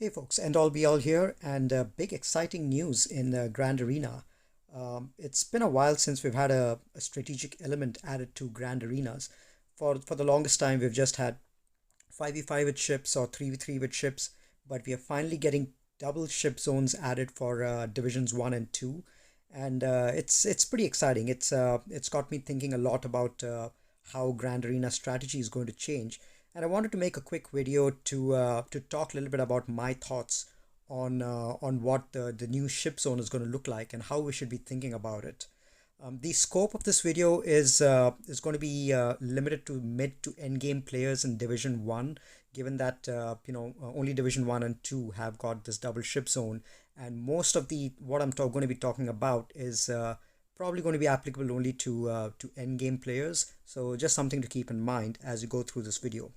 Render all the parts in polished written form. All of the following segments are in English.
Hey folks, Endall Beall here, and big exciting news in Grand Arena. It's been a while since we've had a strategic element added to Grand Arenas. For the longest time, we've just had 5v5 with ships or 3v3 with ships, but we are finally getting double ship zones added for Divisions 1 and 2, and it's pretty exciting. It's got me thinking a lot about how Grand Arena strategy is going to change, and I wanted to make a quick video to talk a little bit about my thoughts on what the new ship zone is going to look like and how we should be thinking about it. The scope of this video is going to be limited to mid to end game players in Division 1, given that only Division 1 and 2 have got this double ship zone, and most of the what going to be talking about is probably going to be applicable only to end game players. So just something to keep in mind as you go through this video.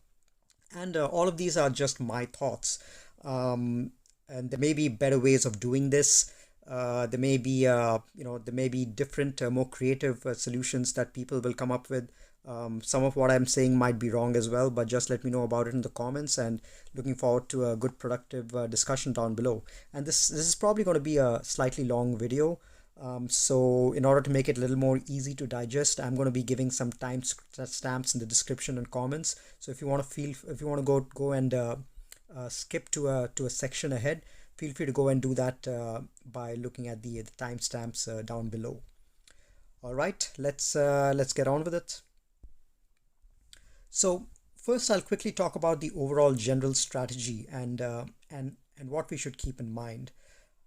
And all of these are just my thoughts. And there may be better ways of doing this. There may be different, more creative solutions that people will come up with. Some of what I'm saying might be wrong as well, but just let me know about it in the comments. And looking forward to a good, productive discussion down below. And this is probably going to be a slightly long video. So in order to make it a little more easy to digest, I'm going to be giving some time stamps in the description and comments. So if you want to go and skip to a section ahead, feel free to go and do that by looking at the timestamps down below. All right, let's get on with it. So first, I'll quickly talk about the overall general strategy and what we should keep in mind.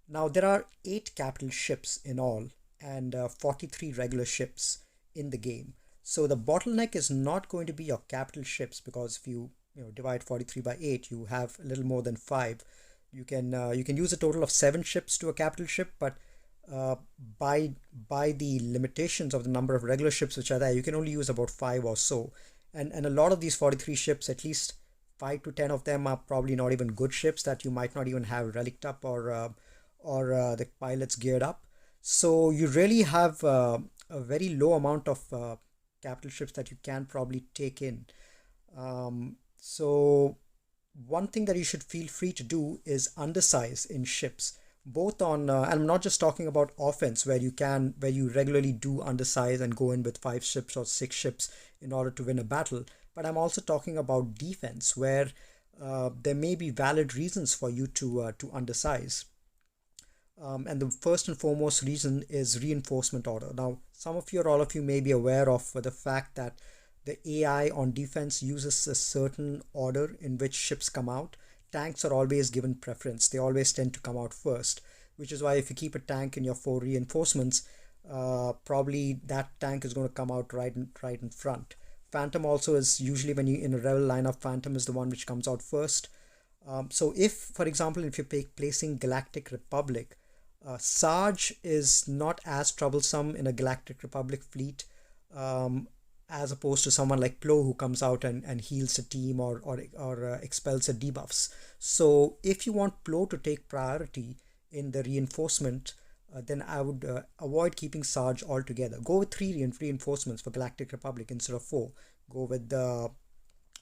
Now, there are 8 capital ships in all and 43 regular ships in the game. So the bottleneck is not going to be your capital ships, because if you divide 43 by 8, you have a little more than 5. You can use a total of 7 ships to a capital ship, but by the limitations of the number of regular ships which are there, you can only use about 5 or so. And a lot of these 43 ships, at least 5 to 10 of them are probably not even good ships that you might not even have relicked up or the pilots geared up. So you really have a very low amount of capital ships that you can probably take in. So one thing that you should feel free to do is undersize in ships, both on and I'm not just talking about offense where you regularly do undersize and go in with 5 ships or 6 ships in order to win a battle, but I'm also talking about defense where there may be valid reasons for you to undersize. And the first and foremost reason is reinforcement order. Now, some of you or all of you may be aware of the fact that the AI on defense uses a certain order in which ships come out. Tanks are always given preference. They always tend to come out first, which is why if you keep a tank in your 4 reinforcements, probably that tank is going to come out right in front. Phantom also is usually, when you in a rebel lineup, Phantom is the one which comes out first. So if, for example, if you're placing Galactic Republic, Sarge is not as troublesome in a Galactic Republic fleet as opposed to someone like Plo, who comes out and heals the team or expels the debuffs. So if you want Plo to take priority in the reinforcement, then I would avoid keeping Sarge altogether. Go with 3 reinforcements for Galactic Republic instead of 4. Go with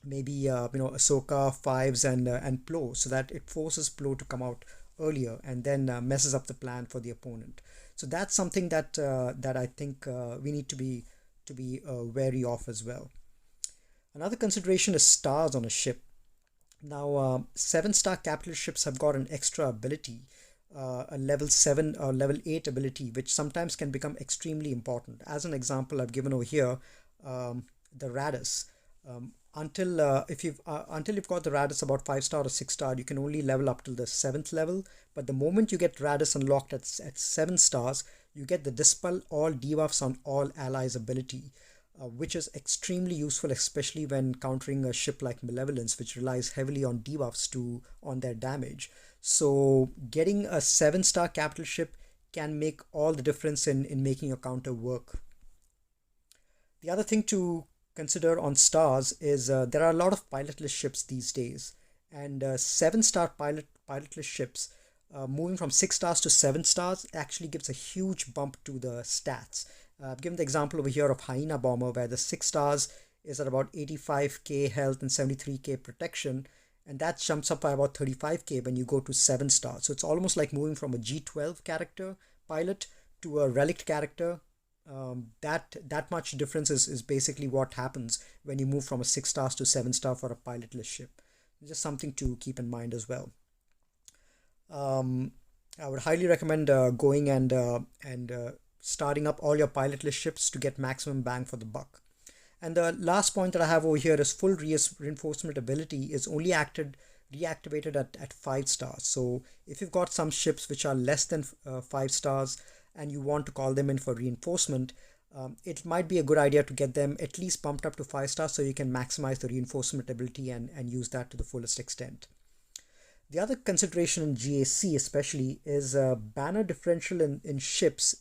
maybe Ahsoka, Fives, and Plo, so that it forces Plo to come out earlier and then messes up the plan for the opponent. So that's something that I think we need to be wary of as well. Another consideration is stars on a ship. Now, 7-star capital ships have got an extra ability, a level 7 or level 8 ability, which sometimes can become extremely important. As an example, I've given over here the Raddus. Until you've got the Raddus about 5-star or 6-star, you can only level up till the 7th level. But the moment you get Raddus unlocked at 7 stars, you get the Dispel all debuffs on all allies ability, which is extremely useful, especially when countering a ship like Malevolence, which relies heavily on debuffs on their damage. So getting a 7-star capital ship can make all the difference in making your counter work. The other thing to consider on stars is there are a lot of pilotless ships these days, and 7-star pilotless ships moving from 6 stars to 7 stars actually gives a huge bump to the stats. I've given the example over here of Hyena Bomber, where the 6 stars is at about 85k health and 73k protection, and that jumps up by about 35k when you go to 7 stars. So it's almost like moving from a G12 character pilot to a relict character. That much difference is basically what happens when you move from a 6 stars to 7 star for a pilotless ship. Just something to keep in mind as well. I would highly recommend going and starting up all your pilotless ships to get maximum bang for the buck. And the last point that I have over here is full reinforcement ability is only reactivated at 5 stars. So if you've got some ships which are less than 5 stars and you want to call them in for reinforcement, it might be a good idea to get them at least bumped up to 5 stars so you can maximize the reinforcement ability and use that to the fullest extent. The other consideration in GAC especially is banner differential in ships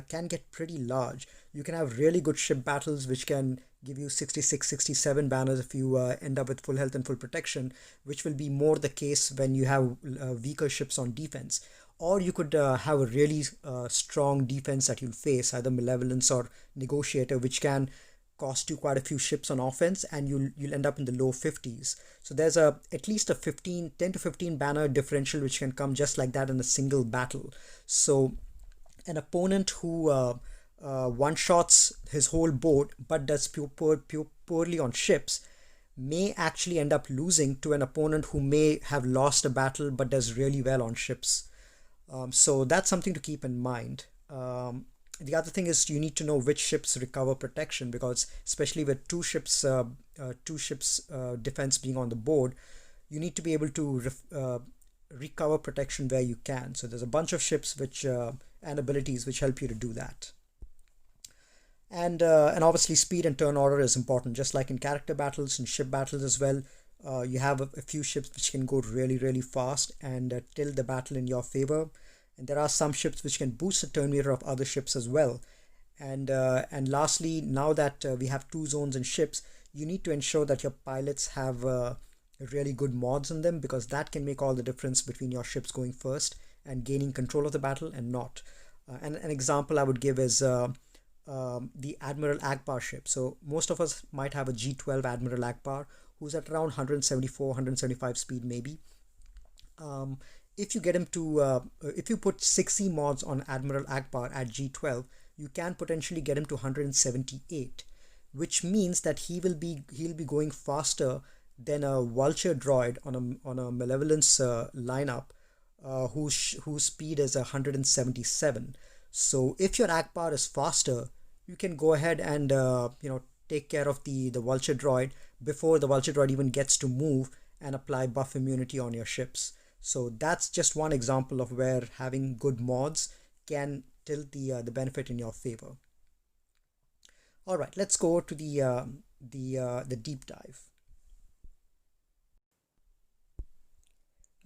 can get pretty large. You can have really good ship battles which can give you 66, 67 banners if you end up with full health and full protection, which will be more the case when you have weaker ships on defense. Or you could have a really strong defense that you'll face, either Malevolence or Negotiator, which can cost you quite a few ships on offense, and you'll end up in the low 50s. So there's at least a 10 to 15 banner differential which can come just like that in a single battle. So an opponent who one-shots his whole board but does poorly on ships may actually end up losing to an opponent who may have lost a battle but does really well on ships. So that's something to keep in mind. The other thing is you need to know which ships recover protection, because especially with two ships defense being on the board, you need to be able to recover protection where you can. So there's a bunch of ships which and abilities which help you to do that. And obviously speed and turn order is important, just like in character battles and ship battles as well. You have a few ships which can go really fast and tilt the battle in your favor. And there are some ships which can boost the turn meter of other ships as well. And lastly, now that we have 2 zones in ships, you need to ensure that your pilots have really good mods in them, because that can make all the difference between your ships going first and gaining control of the battle and not. And an example I would give is the Admiral Akbar ship. So most of us might have a G12 Admiral Akbar who's at around 174, 175 speed maybe. If you get him to, if you put 6E mods on Admiral Akbar at G12, you can potentially get him to 178, which means that he'll be going faster than a Vulture droid on a Malevolence lineup, whose speed is 177. So if your Akbar is faster, you can go ahead and take care of the Vulture droid before the Vulture droid even gets to move and apply buff immunity on your ships. So that's just one example of where having good mods can tilt the benefit in your favor. All right, let's go to the deep dive.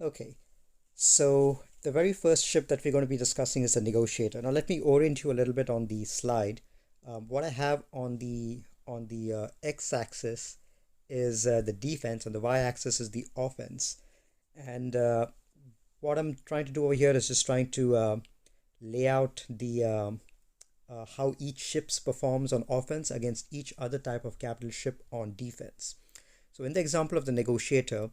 Okay, so the very first ship that we're going to be discussing is the Negotiator. Now let me orient you a little bit on the slide. What I have on the x-axis is the defense, and the y-axis is the offense. And what I'm trying to do over here is just trying to lay out the how each ship performs on offense against each other type of capital ship on defense. So in the example of the Negotiator,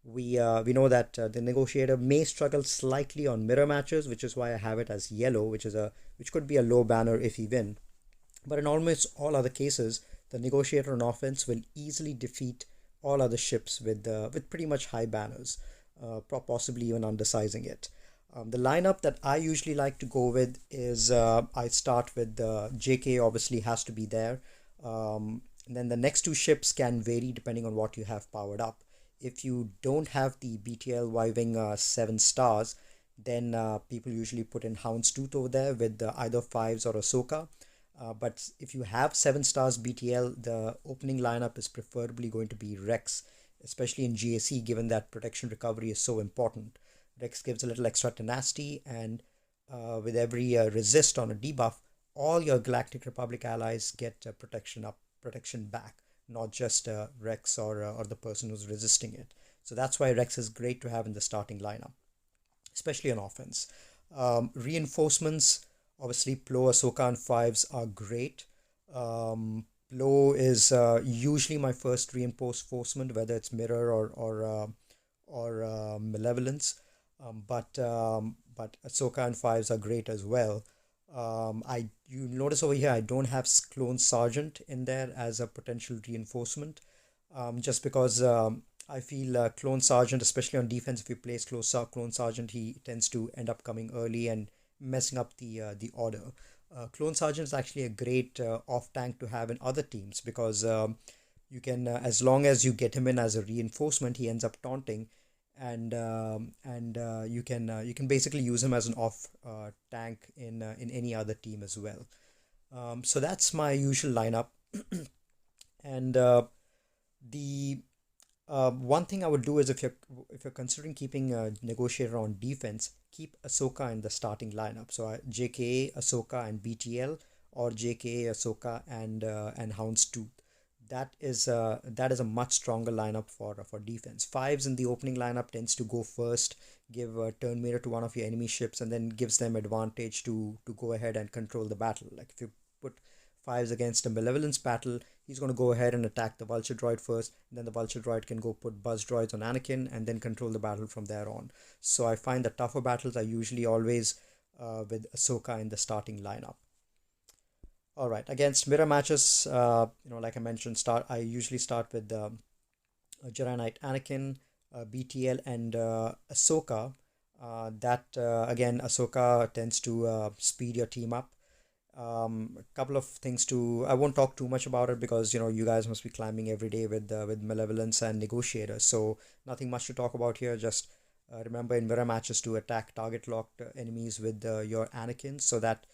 we know that the Negotiator may struggle slightly on mirror matches, which is why I have it as yellow, which could be a low banner if he win. But in almost all other cases, the Negotiator on offense will easily defeat all other ships with pretty much high banners, possibly even undersizing it. The lineup that I usually like to go with is I start with JK, obviously has to be there. And then the next 2 ships can vary depending on what you have powered up. If you don't have the BTL Y-Wing 7 stars, then people usually put in Houndstooth over there with either 5s or Ahsoka. But if you have 7 stars BTL, the opening lineup is preferably going to be Rex, especially in GAC, given that protection recovery is so important. Rex gives a little extra tenacity, and with every resist on a debuff, all your Galactic Republic allies get protection back, not just Rex or the person who's resisting it. So that's why Rex is great to have in the starting lineup, especially on offense. Reinforcements, obviously Plo, Ahsoka, and 5s are great. Plo is usually my first reinforcement, whether it's mirror or Malevolence. But Ahsoka and fives are great as well. You notice over here I don't have Clone Sergeant in there as a potential reinforcement, just because I feel Clone Sergeant, especially on defense, if you place Clone Sergeant, he tends to end up coming early and messing up the order. Clone Sergeant is actually a great off tank to have in other teams because you can, as long as you get him in as a reinforcement, he ends up taunting, and you can basically use him as an off tank in any other team as well. So that's my usual lineup, and the one thing I would do is if you're considering keeping a negotiator on defense, keep Ahsoka in the starting lineup. So JKA, Ahsoka, and BTL, or JKA, Ahsoka, and Houndstooth. That is a much stronger lineup for defense. Fives in the opening lineup tends to go first, give a turn meter to one of your enemy ships, and then gives them advantage to go ahead and control the battle. Like if you put fives against a Malevolence battle, he's going to go ahead and attack the Vulture Droid first, and then the Vulture Droid can go put Buzz Droids on Anakin and then control the battle from there on. So I find the tougher battles are usually always with Ahsoka in the starting lineup. All right, against mirror matches, like I mentioned, I usually start with Jedi Knight Anakin, BTL, and Ahsoka. That again, Ahsoka tends to speed your team up. A couple of things to I won't talk too much about it because you guys must be climbing every day with Malevolence and Negotiator, so nothing much to talk about here. Just remember in mirror matches to attack target locked enemies with your Anakin so that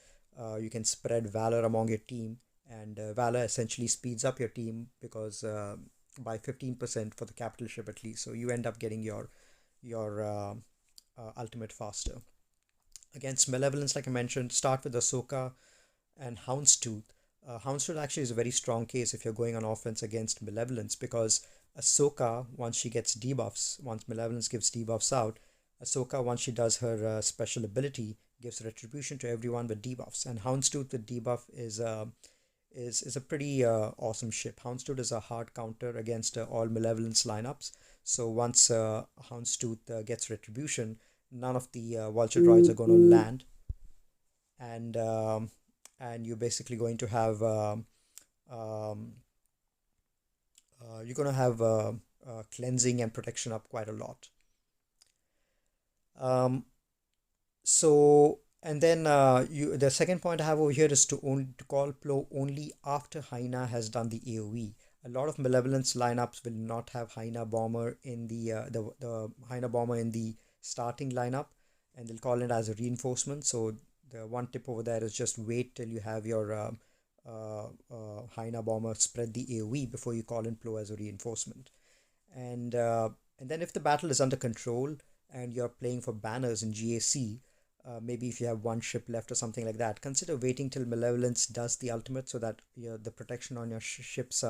you can spread valor among your team, and valor essentially speeds up your team because by 15% for the capital ship at least, so you end up getting your ultimate faster. Against Malevolence, like I mentioned, start with Ahsoka and Houndstooth. Houndstooth actually is a very strong case if you're going on offense against Malevolence because Ahsoka, once Malevolence gives debuffs out, Ahsoka, once she does her special ability, gives retribution to everyone with debuffs. And Houndstooth with debuff is a pretty awesome ship. Houndstooth is a hard counter against all Malevolence lineups. So once Houndstooth gets retribution, none of the Vulture droids are going to land, and you're basically going to have um, you're going to have cleansing and protection up quite a lot. Um, so and then the second point I have over here is to call Plo only after Hyena has done the AoE. A lot of Malevolence lineups will not have Hyena Bomber in the Hyena Bomber in the starting lineup, and they'll call it as a reinforcement. So the one tip over there is just wait till you have your Hyena Bomber spread the AoE before you call in Plo as a reinforcement. And then if the battle is under control and you're playing for banners in GAC, maybe if you have one ship left or something like that, consider waiting till Malevolence does the ultimate so that the protection on your ships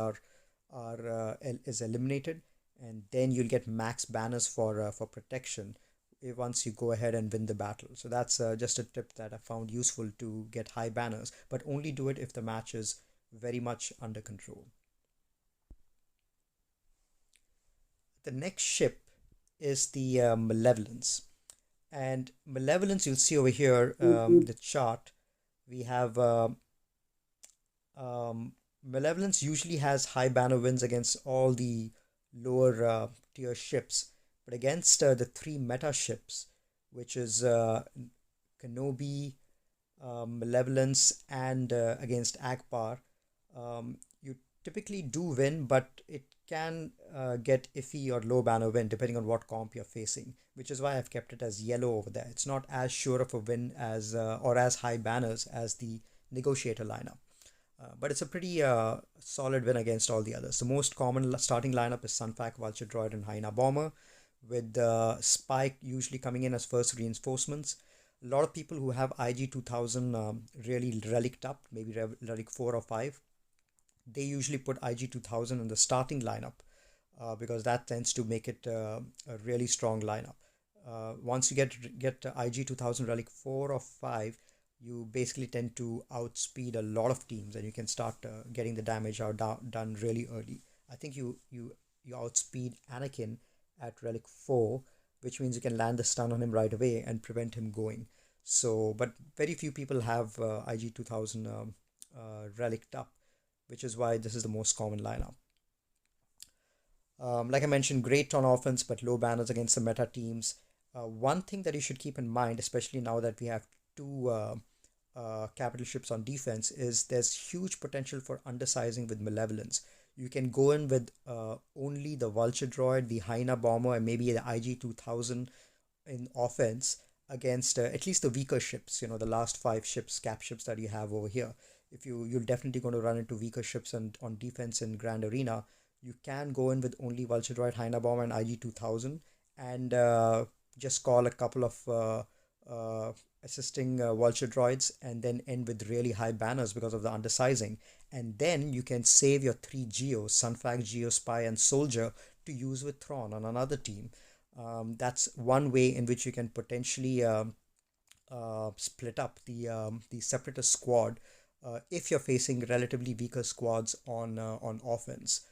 is eliminated, and then you'll get max banners for protection once you go ahead and win the battle. So that's just a tip that I found useful to get high banners, but only do it if the match is very much under control. The next ship is the Malevolence. And Malevolence, you'll see over here, the chart, we have Malevolence usually has high banner wins against all the lower tier ships, but against the three meta ships, which is Kenobi, Malevolence, and against Akbar, you typically do win, but it can get iffy or low banner win depending on what comp you're facing, which is why I've kept it as yellow over there. It's not as sure of a win as or as high banners as the Negotiator lineup. But it's a pretty solid win against all the others. The most common starting lineup is Sunfac, Vulture Droid, and Hyena Bomber, with Spike usually coming in as first reinforcements. A lot of people who have IG 2000 really relicked up, maybe relic 4 or 5, they usually put IG 2000 in the starting lineup because that tends to make it a really strong lineup. Once you get IG 2000 relic 4 or 5, you basically tend to outspeed a lot of teams, and you can start getting the damage done really early. I think you outspeed Anakin at relic 4, which means you can land the stun on him right away and prevent him going. So, but very few people have IG 2000 relic up, which is why this is the most common lineup. Like I mentioned, great on offense, but low banners against the meta teams. One thing that you should keep in mind, especially now that we have two capital ships on defense, is there's huge potential for undersizing with Malevolence. You can go in with only the Vulture Droid, the Hyena Bomber, and maybe the IG 2000 in offense against at least the weaker ships, the last five ships, cap ships that you have over here. If you're definitely going to run into weaker ships and on defense in Grand Arena, you can go in with only Vulture Droid, Hyena Bomber, and IG 2000 and just call a couple of assisting Vulture Droids and then end with really high banners because of the undersizing. And then you can save your three Geos, Sunflag, Geospy, and Soldier, to use with Thrawn on another team. That's one way in which you can potentially split up the Separatist squad if you're facing relatively weaker squads on offense.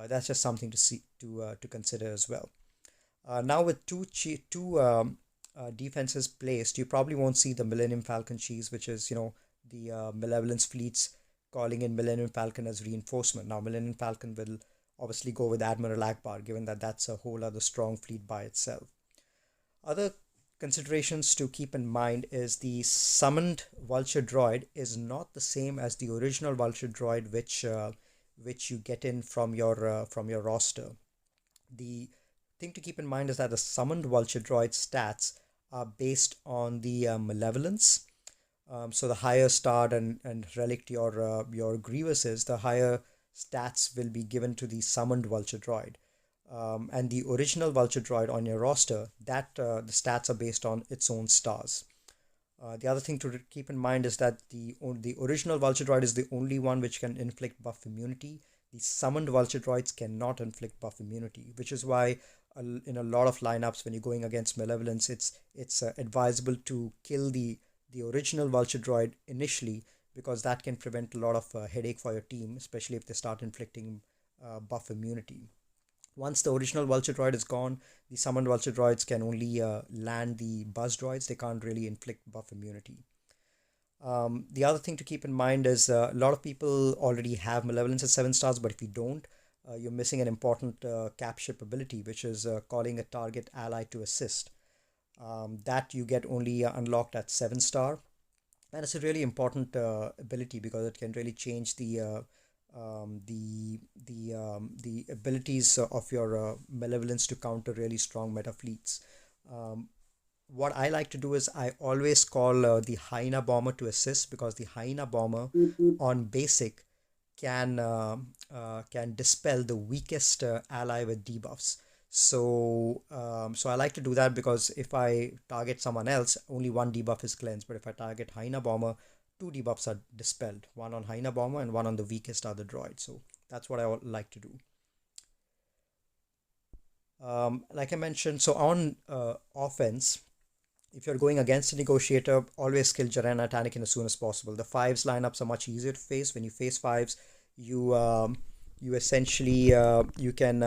That's just something to consider as well. Now with two defenses placed, you probably won't see the Millennium Falcon cheese, which is the Malevolence fleets calling in Millennium Falcon as reinforcement. Now Millennium Falcon will obviously go with Admiral Akbar, given that that's a whole other strong fleet by itself. Other considerations to keep in mind is the summoned Vulture Droid is not the same as the original Vulture Droid, which you get in from your roster. The thing to keep in mind is that the summoned Vulture Droid stats are based on the Malevolence. So the higher starred and relic your Grievous is, the higher stats will be given to the summoned Vulture Droid. And the original Vulture Droid on your roster, that the stats are based on its own stars. The other thing to keep in mind is that the original Vulture Droid is the only one which can inflict buff immunity. The summoned Vulture Droids cannot inflict buff immunity, which is why in a lot of lineups when you're going against Malevolence, it's advisable to kill the original Vulture Droid initially, because that can prevent a lot of headache for your team, especially if they start inflicting buff immunity. Once the original Vulture Droid is gone, the summoned Vulture Droids can only land the Buzz Droids. They can't really inflict buff immunity. The other thing to keep in mind is a lot of people already have Malevolence at 7 stars, but if you don't, you're missing an important cap ship ability, which is calling a target ally to assist. That you get only unlocked at 7 star. And it's a really important ability because it can really change the abilities of your Malevolence to counter really strong meta fleets. What I like to do is I always call the Hyena Bomber to assist, because the Hyena Bomber on basic can dispel the weakest ally with debuffs. So I like to do that, because if I target someone else, only one debuff is cleansed. But if I target Hyena Bomber, two debuffs are dispelled, one on Hyena Bomber and one on the weakest other droid. So that's what I like to do. Like I mentioned, so on offense, if you're going against a Negotiator, always kill Jarena Anakin as soon as possible. The 5s lineups are much easier to face. When you face 5s, you essentially you can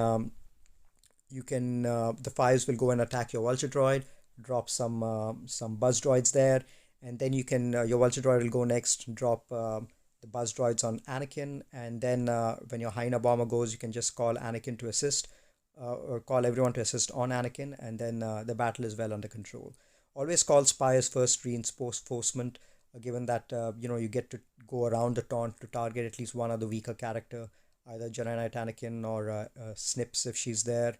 the 5s will go and attack your Vulture Droid, drop some Buzz Droids there, and then you can your Vulture Droid will go next, drop the Buzz Droids on Anakin, and then when your Hyena Bomber goes, you can just call Anakin to assist, or call everyone to assist on Anakin, and then the battle is well under control. Always call Spy as first reinforcement, given that you get to go around the taunt to target at least one other weaker character, either Jedi Knight Anakin or Snips if she's there.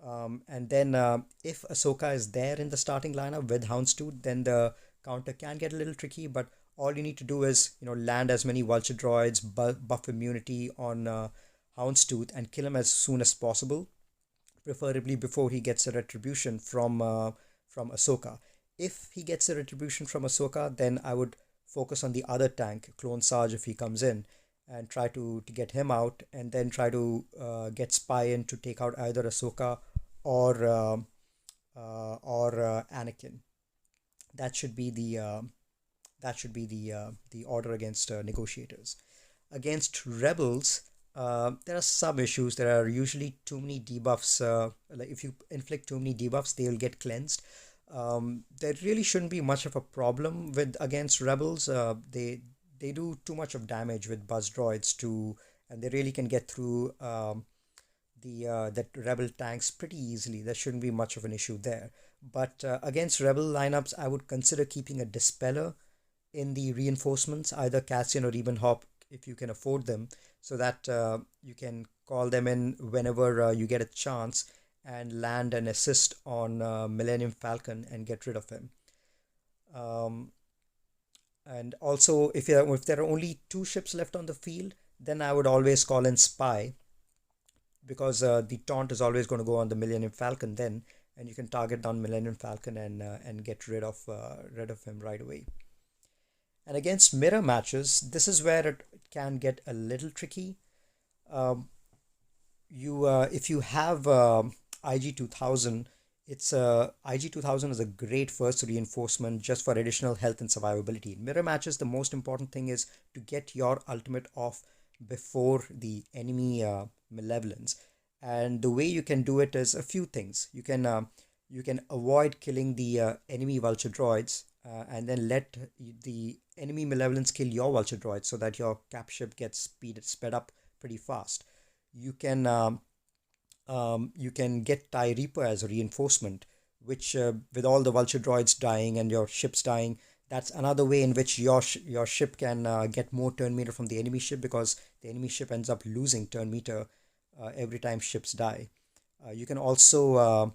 And then if Ahsoka is there in the starting lineup with Houndstooth, then the counter can get a little tricky, but all you need to do is land as many Vulture Droids, buff immunity on Houndstooth, and kill him as soon as possible, preferably before he gets a retribution from Ahsoka. If he gets a retribution from Ahsoka, then I would focus on the other tank, Clone Sarge, if he comes in, and try to get him out, and then try to get Spy in to take out either Ahsoka or Anakin. That should be the order against Negotiators. Against Rebels, There are some issues. There are usually too many debuffs. Like if you inflict too many debuffs, they will get cleansed. There really shouldn't be much of a problem with against rebels. They do too much of damage with buzz droids to, and they really can get through the that rebel tanks pretty easily. There shouldn't be much of an issue there. But against rebel lineups, I would consider keeping a dispeller in the reinforcements, either Cassian or Eben Hop, if you can afford them, so that you can call them in whenever you get a chance and land an assist on Millennium Falcon and get rid of him. Um, and also, if there are only two ships left on the field, then I would always call in Spy, because the taunt is always going to go on the Millennium Falcon then, and you can target down Millennium Falcon and get rid of him right away. And against mirror matches, this is where it can get a little tricky. Um, you If you have IG 2000, it's IG 2000 is a great first reinforcement just for additional health and survivability. In mirror matches, the most important thing is to get your ultimate off before the enemy malevolence. And the way you can do it is a few things. You can avoid killing the enemy vulture droids, and then let the enemy malevolence kill your vulture droids so that your cap ship gets sped up pretty fast. You can you can get TIE Reaper as a reinforcement, which with all the vulture droids dying and your ships dying, that's another way in which your ship can get more turn meter from the enemy ship, because the enemy ship ends up losing turn meter every time ships die. You can also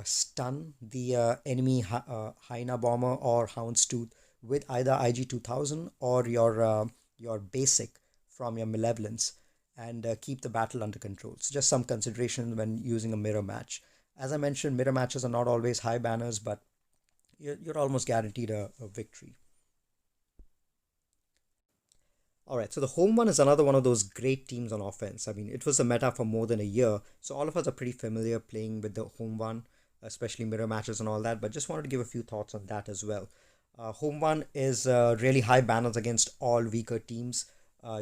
stun the enemy Hyena bomber or Houndstooth with either IG 2000 or your basic from your Malevolence, and keep the battle under control. So just some consideration when using a mirror match. As I mentioned, mirror matches are not always high banners, but you're almost guaranteed a victory. All right, so the home one is another one of those great teams on offense. I mean, it was a meta for more than a year, so all of us are pretty familiar playing with the home one, especially mirror matches and all that. But just wanted to give a few thoughts on that as well. Home one is really high banners against all weaker teams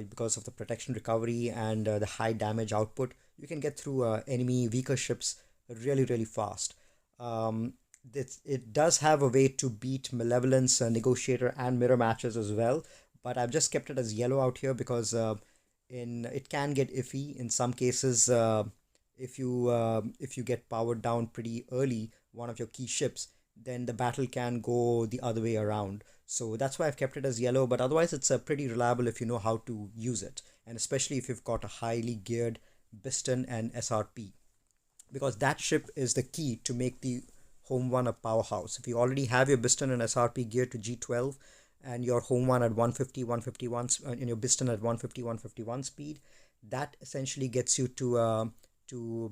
because of the protection recovery and the high damage output. You can get through enemy weaker ships really fast. It does have a way to beat Malevolence, Negotiator, and mirror matches as well, but I've just kept it as yellow out here because in it can get iffy in some cases. If you get powered down pretty early, one of your key ships, then the battle can go the other way around. So that's why I've kept it as yellow, but otherwise it's pretty reliable if you know how to use it, and especially if you've got a highly geared Biston and SRP, because that ship is the key to make the home one a powerhouse. If you already have your Biston and SRP geared to G12, and your home one at 150, 151, and your Biston at 150, 151 speed, that essentially gets you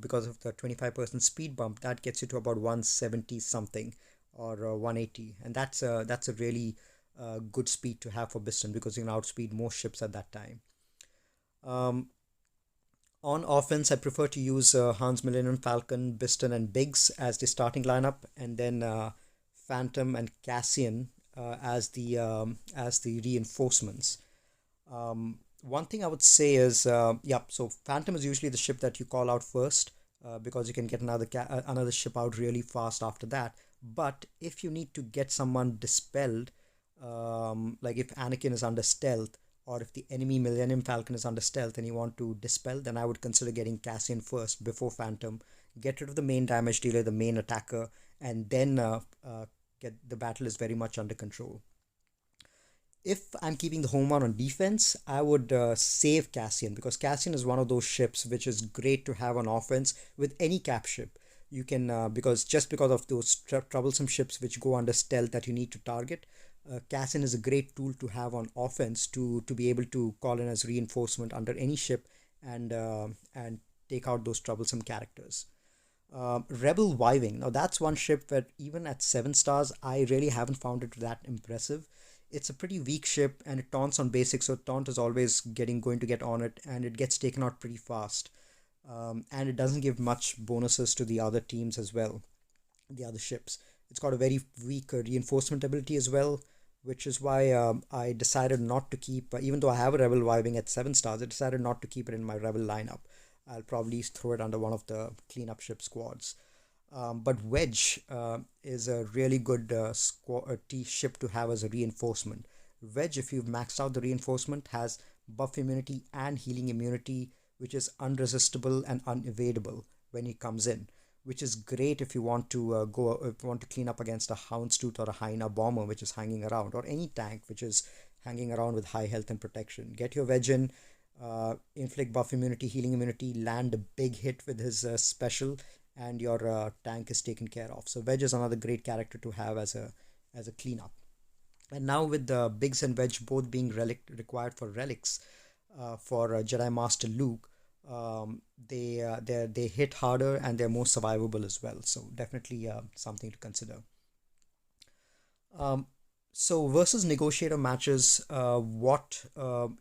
because of the 25% speed bump, that gets you to about 170 something, or 180, and that's a really good speed to have for Biston, because you can outspeed most ships at that time. Um, on offense, I prefer to use Hans Millennium Falcon, Biston, and Biggs as the starting lineup, and then Phantom and Cassian as the reinforcements. One thing I would say is, so Phantom is usually the ship that you call out first, because you can get another ship out really fast after that. But if you need to get someone dispelled, like if Anakin is under stealth, or if the enemy Millennium Falcon is under stealth and you want to dispel, then I would consider getting Cassian first before Phantom. Get rid of the main damage dealer, the main attacker, and then get the battle is very much under control. If I'm keeping the home one on defense, I would save Cassian, because Cassian is one of those ships which is great to have on offense with any cap ship. You can because of those troublesome ships which go under stealth that you need to target, Cassian is a great tool to have on offense to be able to call in as reinforcement under any ship and take out those troublesome characters. Rebel Viving. Now that's one ship that even at 7 stars, I really haven't found it that impressive. It's a pretty weak ship and it taunts on basic, so taunt is always going to get on it, and it gets taken out pretty fast. And it doesn't give much bonuses to the other teams as well, the other ships. It's got a very weak reinforcement ability as well. which is why I decided not to keep, even though I have a Rebel vibing at 7 stars, I decided not to keep it in my Rebel lineup. I'll probably throw it under one of the cleanup ship squads. But Wedge is a really good ship to have as a reinforcement. Wedge, if you've maxed out the reinforcement, has buff immunity and healing immunity, which is unresistible and unevadable when he comes in, which is great if you want to if you want to clean up against a Houndstooth or a Hyena bomber which is hanging around, or any tank which is hanging around with high health and protection. Get your Wedge in, inflict buff immunity, healing immunity, land a big hit with his special, and your tank is taken care of. So Wedge is another great character to have as a cleanup. And now with the Biggs and Wedge both being required for relics for Jedi Master Luke, they hit harder and they're more survivable as well. So definitely something to consider. Um, so versus negotiator matches, what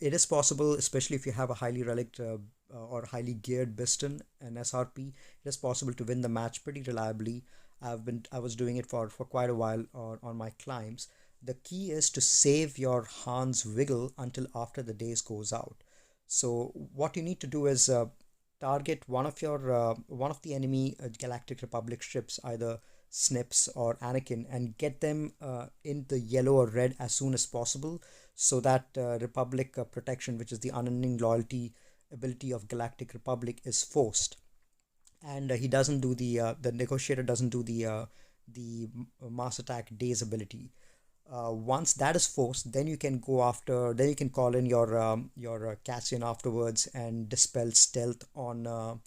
it is possible, especially if you have a highly relic or highly geared Biston and SRP, it is possible to win the match pretty reliably. I was doing it for quite a while on my climbs. The key is to save your Han's Wiggle until after the days goes out. So what you need to do is target one of the enemy Galactic Republic ships, either Snips or Anakin, and get them in the yellow or red as soon as possible, so that Republic protection, which is the unending loyalty ability of Galactic Republic, is forced. And he doesn't do the negotiator doesn't do the mass attack days ability. Once that is forced, then you can go after. Then you can call in your Cassian afterwards and dispel stealth on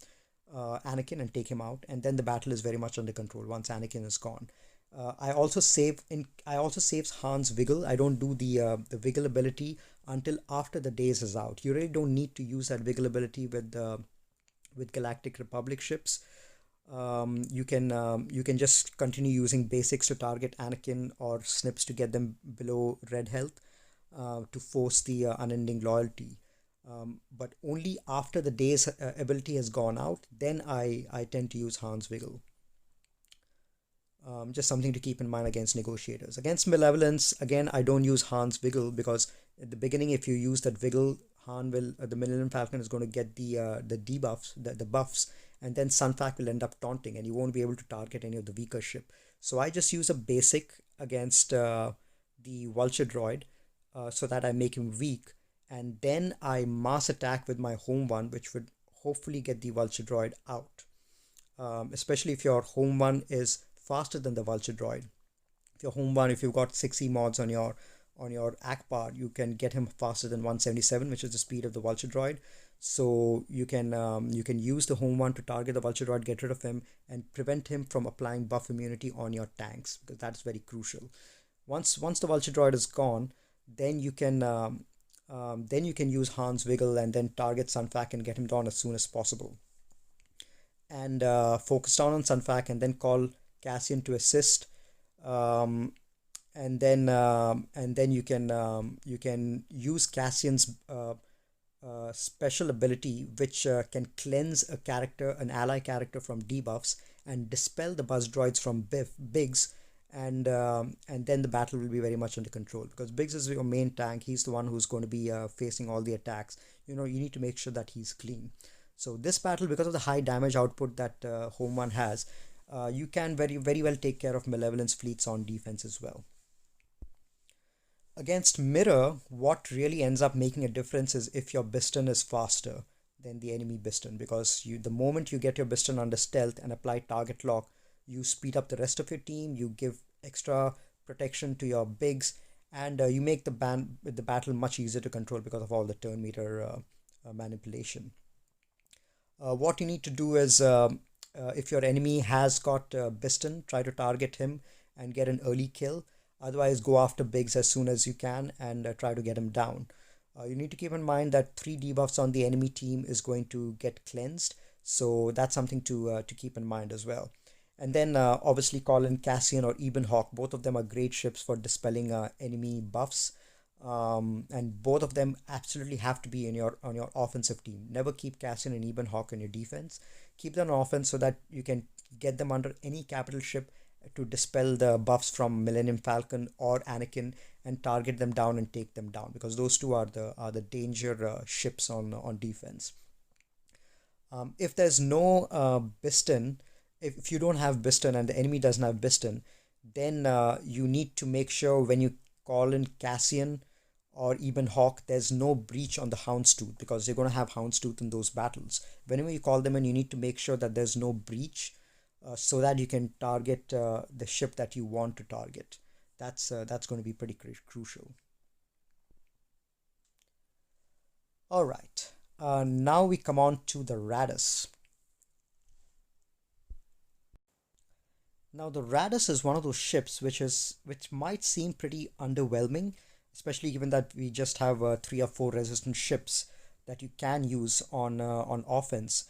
Anakin and take him out. And then the battle is very much under control once Anakin is gone. I also saves Han's Wiggle. I don't do the Wiggle ability until after the days is out. You really don't need to use that Wiggle ability with Galactic Republic ships. You can just continue using basics to target Anakin or Snips to get them below red health to force the unending loyalty. But only after the day's ability has gone out, then I tend to use Han's Wiggle. Just something to keep in mind against negotiators. Against Malevolence, again, I don't use Han's Wiggle, because at the beginning, if you use that Wiggle, Han will the Millennium Falcon is going to get the debuffs, the buffs, and then Sunfac will end up taunting, and you won't be able to target any of the weaker ship. So I just use a basic against the Vulture Droid, so that I make him weak, and then I mass attack with my home one, which would hopefully get the Vulture Droid out. Especially if your home one is faster than the Vulture Droid. If your home one, if you've got 6E mods on your Akbar, you can get him faster than 177, which is the speed of the Vulture Droid. So you can use the home one to target the Vulture Droid, get rid of him, and prevent him from applying buff immunity on your tanks, because that's very crucial. Once the Vulture Droid is gone, then you can use Han's Wiggle and then target Sunfac and get him down as soon as possible. And focus down on Sunfac and then call Cassian to assist. And then you can use Cassian's special ability, which can cleanse an ally character from debuffs and dispel the buzz droids from Biggs, and then the battle will be very much under control, because Biggs is your main tank. He's the one who's going to be facing all the attacks. You need to make sure that he's clean. So this battle, because of the high damage output that Home One has, you can very, very well take care of Malevolence fleets on defense as well. Against Mirror, what really ends up making a difference is if your Biston is faster than the enemy Biston, because the moment you get your Biston under stealth and apply target lock, you speed up the rest of your team, you give extra protection to your Biggs, and you make the battle much easier to control because of all the turn meter manipulation. What you need to do is, if your enemy has got Biston, try to target him and get an early kill. Otherwise, go after Biggs as soon as you can and try to get him down. You need to keep in mind that 3 debuffs on the enemy team is going to get cleansed, so that's something to keep in mind as well. And then obviously call in Cassian or Ebenhawk. Both of them are great ships for dispelling enemy buffs. And both of them absolutely have to be on your offensive team. Never keep Cassian and Ebenhawk on your defense. Keep them on offense so that you can get them under any capital ship to dispel the buffs from Millennium Falcon or Anakin, and target them down and take them down, because those two are the danger ships on defense. If there's no Biston, if you don't have Biston and the enemy doesn't have Biston, then you need to make sure when you call in Cassian or even Hawk, there's no breach on the Houndstooth, because you're going to have Houndstooth in those battles. Whenever you call them in, you need to make sure that there's no breach, so that you can target the ship that you want to target. That's going to be pretty crucial. All right. Now we come on to the Raddus. Now the Raddus is one of those ships which might seem pretty underwhelming, especially given that we just have 3 or 4 resistant ships that you can use on offense.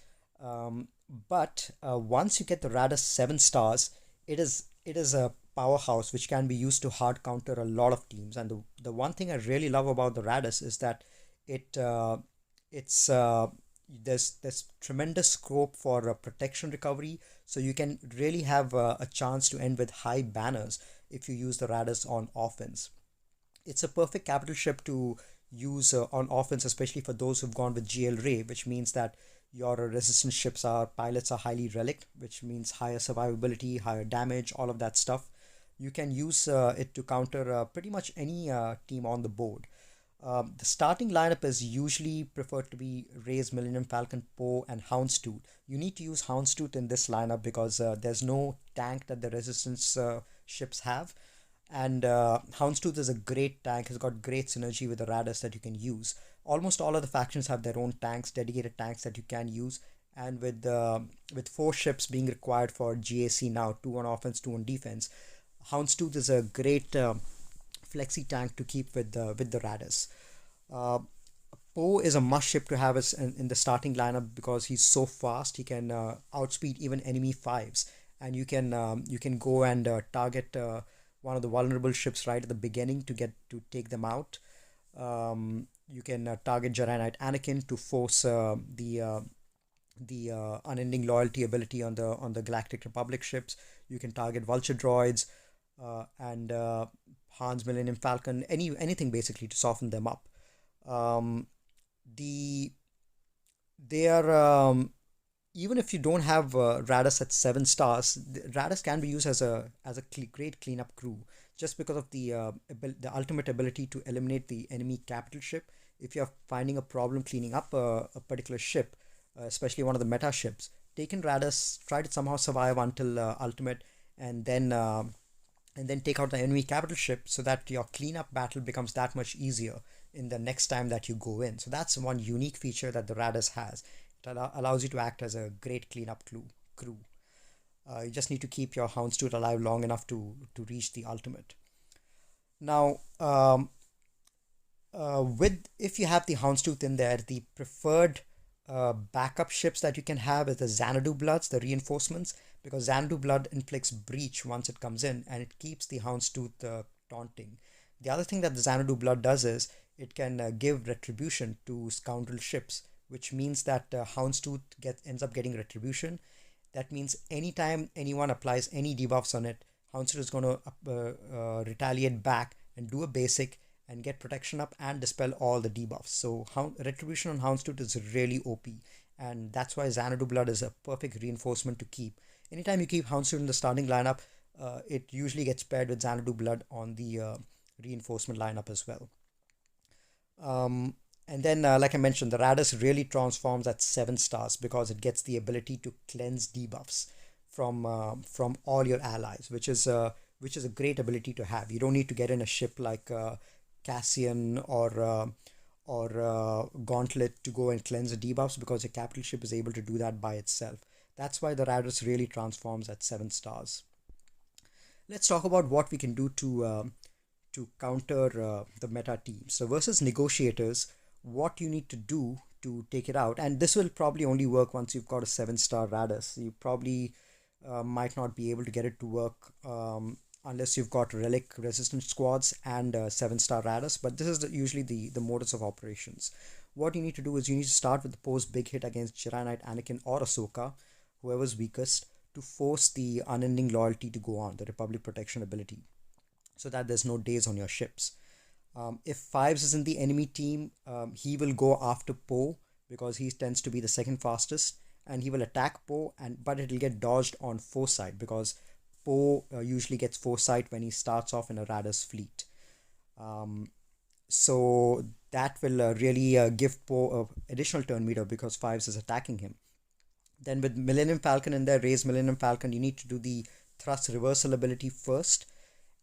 But once you get the Raddus 7 stars, it is a powerhouse which can be used to hard counter a lot of teams. And the one thing I really love about the Raddus is that it it's there's tremendous scope for protection recovery, so you can really have a chance to end with high banners if you use the Raddus on offense. It's a perfect capital ship to use on offense, especially for those who've gone with GL Ray, which means that your resistance ships are pilots are highly relict, which means higher survivability, higher damage, all of that stuff. You can use it to counter pretty much any team on the board. The starting lineup is usually preferred to be Ray's Millennium Falcon, Poe, and Houndstooth. You need to use Houndstooth in this lineup because there's no tank that the resistance ships have. And Houndstooth is a great tank, has got great synergy with the Raddus that you can use. Almost all of the factions have their own tanks, dedicated tanks that you can use. And with 4 ships being required for GAC now, 2 on offense, 2 on defense, Houndstooth is a great flexi tank to keep with the Raddus. Uh, Poe is a must ship to have us in the starting lineup because he's so fast. He can outspeed even enemy fives, and you can go and target one of the vulnerable ships right at the beginning to take them out. You can target Jedi Knight Anakin to force the unending loyalty ability on the Galactic Republic ships. You can target Vulture droids and Han's Millennium Falcon, anything basically to soften them up. Um, the they are Even if you don't have Raddus at 7 stars, Raddus can be used as a great cleanup crew just because of the ultimate ability to eliminate the enemy capital ship. If you're finding a problem cleaning up a particular ship, especially one of the meta ships, take in Raddus, try to somehow survive until ultimate, and then take out the enemy capital ship so that your cleanup battle becomes that much easier in the next time that you go in. So that's one unique feature that the Raddus has. It allows you to act as a great cleanup crew. You just need to keep your Houndstooth alive long enough to reach the ultimate. Now, with if you have the Houndstooth in there, the preferred backup ships that you can have is the Xanadu Bloods, the reinforcements, because Xanadu Blood inflicts breach once it comes in, and it keeps the Houndstooth taunting. The other thing that the Xanadu Blood does is it can give retribution to scoundrel ships, which means that Houndstooth ends up getting retribution. That means anytime anyone applies any debuffs on it, Houndstooth is going to retaliate back and do a basic and get protection up and dispel all the debuffs. So retribution on Houndstooth is really OP, and that's why Xanadu Blood is a perfect reinforcement to keep. Anytime you keep Houndstooth in the starting lineup, it usually gets paired with Xanadu Blood on the reinforcement lineup as well. And then, like I mentioned, the Raddus really transforms at 7 stars because it gets the ability to cleanse debuffs from all your allies, which is a great ability to have. You don't need to get in a ship like Cassian or Gauntlet to go and cleanse the debuffs because your capital ship is able to do that by itself. That's why the Raddus really transforms at 7 stars. Let's talk about what we can do to counter the meta team. So versus negotiators, what you need to do to take it out, and this will probably only work once you've got a 7 star Raddus. You probably might not be able to get it to work unless you've got relic resistant squads and 7 star Raddus, but this is usually the modus of operations. What you need to do is you need to start with the post big hit against Jedi Knight Anakin or Ahsoka, whoever's weakest, to force the unending loyalty to go on, the Republic protection ability, so that there's no days on your ships. If Fives is in the enemy team, he will go after Poe because he tends to be the second fastest, and he will attack Poe, and but it'll get dodged on foresight because Poe usually gets foresight when he starts off in a Raddus fleet. Um, so that will really give Poe a additional turn meter because Fives is attacking him. Then with Millennium Falcon in there, raise Millennium Falcon, you need to do the thrust reversal ability first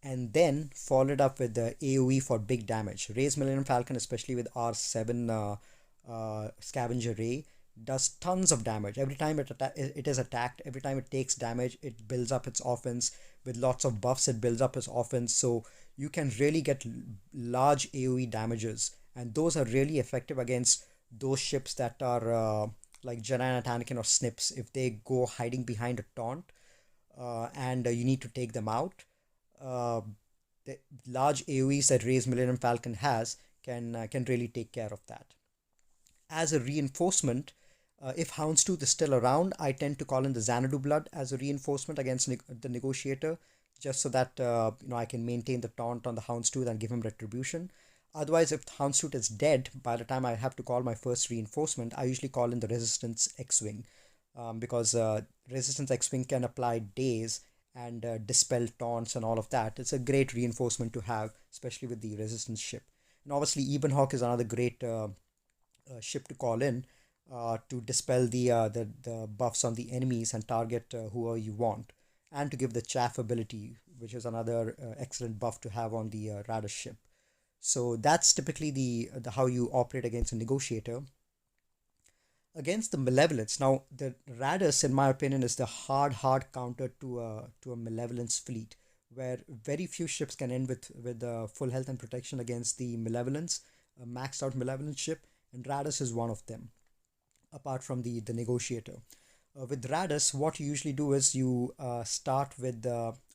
and then follow it up with the AoE for big damage. Raise Millennium Falcon, especially with R7 Scavenger Ray, does tons of damage. Every time it is attacked, every time it takes damage, it builds up its offense. With lots of buffs, it builds up its offense. So you can really get large AoE damages. And those are really effective against those ships that are like Janina Tanakin or Snips. If they go hiding behind a taunt and you need to take them out, uh, the large AoEs that Raise Millennium Falcon has can really take care of that. As a reinforcement, if Houndstooth is still around, I tend to call in the Xanadu Blood as a reinforcement against the Negotiator, just so that I can maintain the taunt on the Houndstooth and give him retribution. Otherwise, if Houndstooth is dead, by the time I have to call my first reinforcement, I usually call in the Resistance X-Wing because Resistance X-Wing can apply daze and dispel taunts and all of that. It's a great reinforcement to have, especially with the Resistance ship. And obviously, Ebenhawk is another great ship to call in to dispel the buffs on the enemies and target whoever you want, and to give the chaff ability, which is another excellent buff to have on the Raddus ship. So that's typically the how you operate against a Negotiator. Against the Malevolence, now the Raddus, in my opinion, is the hard counter to a Malevolence fleet, where very few ships can end with full health and protection against the Malevolence, a maxed out Malevolence ship, and Raddus is one of them, apart from the Negotiator. With Raddus, what you usually do is you start with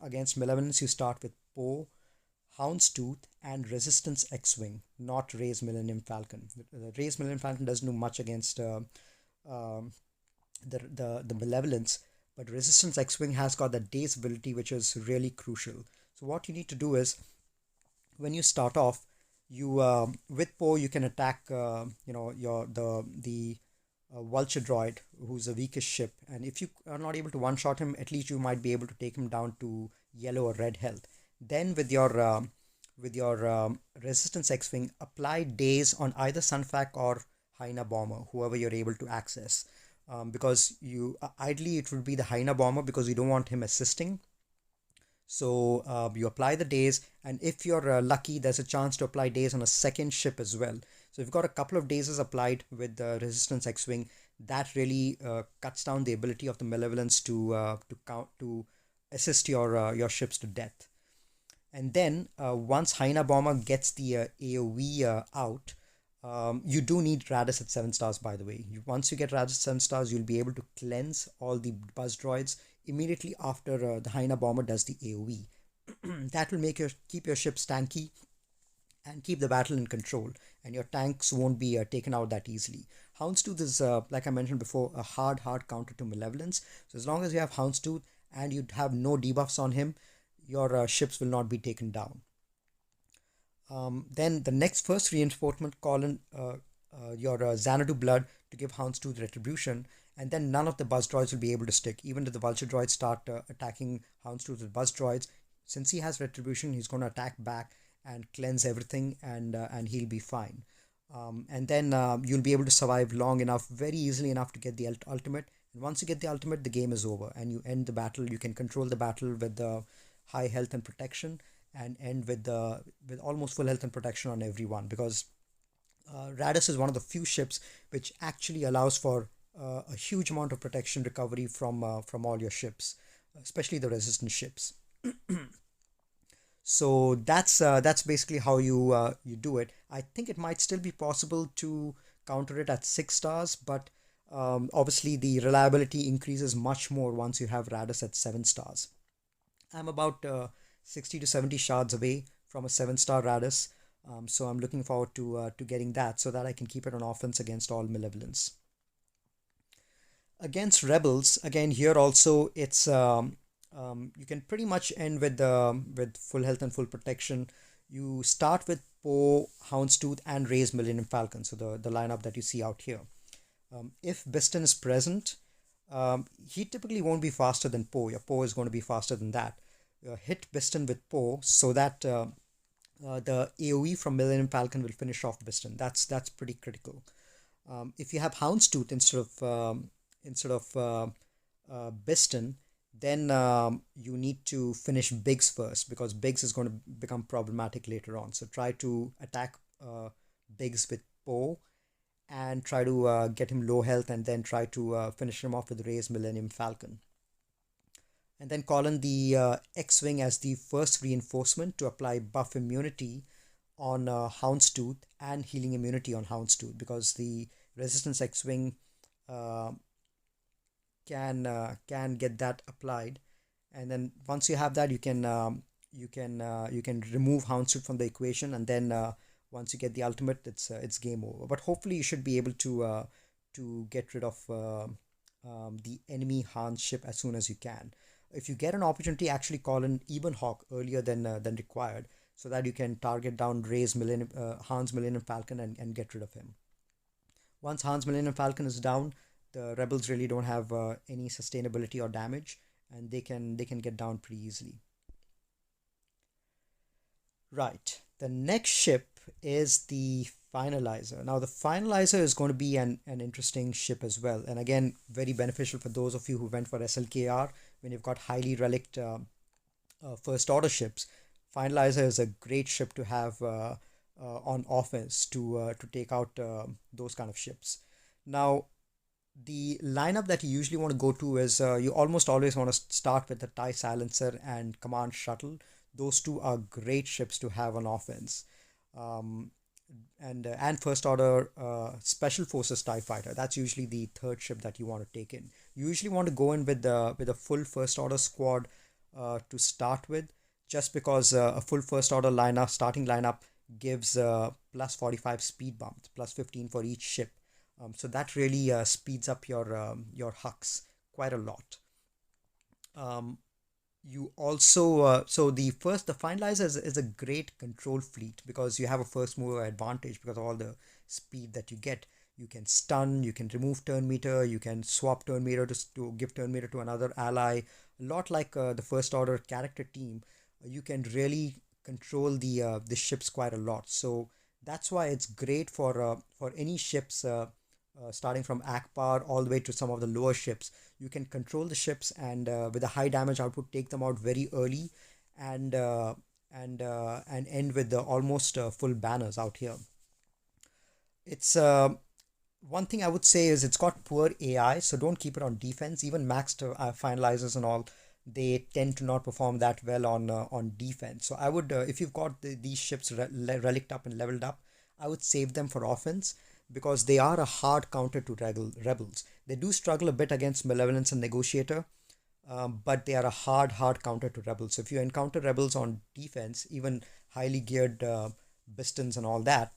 against Malevolence, you start with Poe, Houndstooth, and Resistance X-Wing, not Raise Millennium Falcon. Raise Millennium Falcon doesn't do much against um, the Malevolence, but Resistance X-Wing has got that Daze ability, which is really crucial. So what you need to do is, when you start off, you with Poe you can attack your the Vulture Droid, who's the weakest ship, and if you are not able to one shot him, at least you might be able to take him down to yellow or red health. Then with your Resistance X-Wing, apply daze on either Sunfac or Hyena Bomber, whoever you're able to access. Because you ideally it would be the Hyena Bomber because you don't want him assisting. So you apply the daze, and if you're lucky, there's a chance to apply daze on a second ship as well. So you've got a couple of dazes applied with the Resistance X-Wing. That really cuts down the ability of the Malevolence to assist your ships to death. And then once Hyena Bomber gets the AoE out, you do need Raddus at 7 stars, by the way. Once you get Raddus at 7 stars, you'll be able to cleanse all the Buzz Droids immediately after the Hyena Bomber does the AoE. That will keep your ships tanky and keep the battle in control, and your tanks won't be taken out that easily. Houndstooth is, like I mentioned before, a hard counter to Malevolence. So as long as you have Houndstooth and you have no debuffs on him, your ships will not be taken down. Then the next first reinforcement, call in your Xanadu Blood to give Houndstooth retribution, and then none of the Buzz Droids will be able to stick. Even if the Vulture Droids start attacking Houndstooth with Buzz Droids, since he has retribution, he's going to attack back and cleanse everything, and he'll be fine. And then you'll be able to survive long enough, very easily enough to get the ultimate. And once you get the ultimate, the game is over, and you end the battle. You can control the battle with the high health and protection, and end with almost full health and protection on everyone, because Raddus is one of the few ships which actually allows for a huge amount of protection recovery from all your ships, especially the resistant ships. So that's basically how you do it. I think it might still be possible to counter it at 6 stars, but obviously the reliability increases much more once you have Raddus at 7 stars. I'm about 60 to 70 shards away from a 7-star Raddus, so I'm looking forward to getting that so that I can keep it on offense against all Malevolence. Against Rebels, again here also it's you can pretty much end with full health and full protection. You start with Poe, Houndstooth, and Ray's Millennium Falcon. So the lineup that you see out here. If Biston is present, he typically won't be faster than Poe. Your Poe is going to be faster than that. Hit Biston with Poe so that the AoE from Millennium Falcon will finish off Biston. That's pretty critical. If you have Houndstooth instead of Biston, then you need to finish Biggs first, because Biggs is going to become problematic later on. So try to attack Biggs with Poe and try to get him low health, and then try to finish him off with Ray's Millennium Falcon. And then call in the X-Wing as the first reinforcement to apply buff immunity on Houndstooth and healing immunity on Houndstooth, because the Resistance X-Wing can get that applied. And then once you have that, you can remove Houndstooth from the equation, and then once you get the ultimate, it's game over. But hopefully you should be able to get rid of the enemy Han ship as soon as you can. If you get an opportunity, actually call in Ebenhawk earlier than required, so that you can target down Han's Millennium Falcon and get rid of him. Once Han's Millennium Falcon is down, the rebels really don't have any sustainability or damage, and they can get down pretty easily. Right, the next ship is the Finalizer. Now the Finalizer is going to be an interesting ship as well, and again very beneficial for those of you who went for SLKR when you've got highly relict first order ships. Finalizer is a great ship to have on offense to take out those kind of ships. Now the lineup that you usually want to go to is you almost always want to start with the TIE Silencer and Command Shuttle. Those two are great ships to have on offense. And first order Special Forces TIE Fighter. That's usually the third ship that you want to take in. You usually want to go in with a full first order squad to start with, just because a full first order starting lineup gives plus 45 speed bumps, plus 15 for each ship. So that really speeds up your hucks quite a lot. You also the Finalizer is a great control fleet, because you have a first mover advantage because of all the speed that you get. You can stun, you can remove turn meter, you can swap turn meter to give turn meter to another ally. A lot like the first order character team, you can really control the ships quite a lot. So that's why it's great for any ships starting from Akbar all the way to some of the lower ships. You can control the ships and with a high damage output take them out very early, and end with the almost full banners out here. It's one thing I would say is it's got poor AI, so don't keep it on defense. Even maxed Finalizers and all, they tend to not perform that well on defense. So I would, if you've got these ships relicked up and leveled up, I would save them for offense, because they are a hard counter to rebels. They do struggle a bit against Malevolence and Negotiator, but they are a hard counter to rebels. So if you encounter rebels on defense, even highly geared Bistons and all that,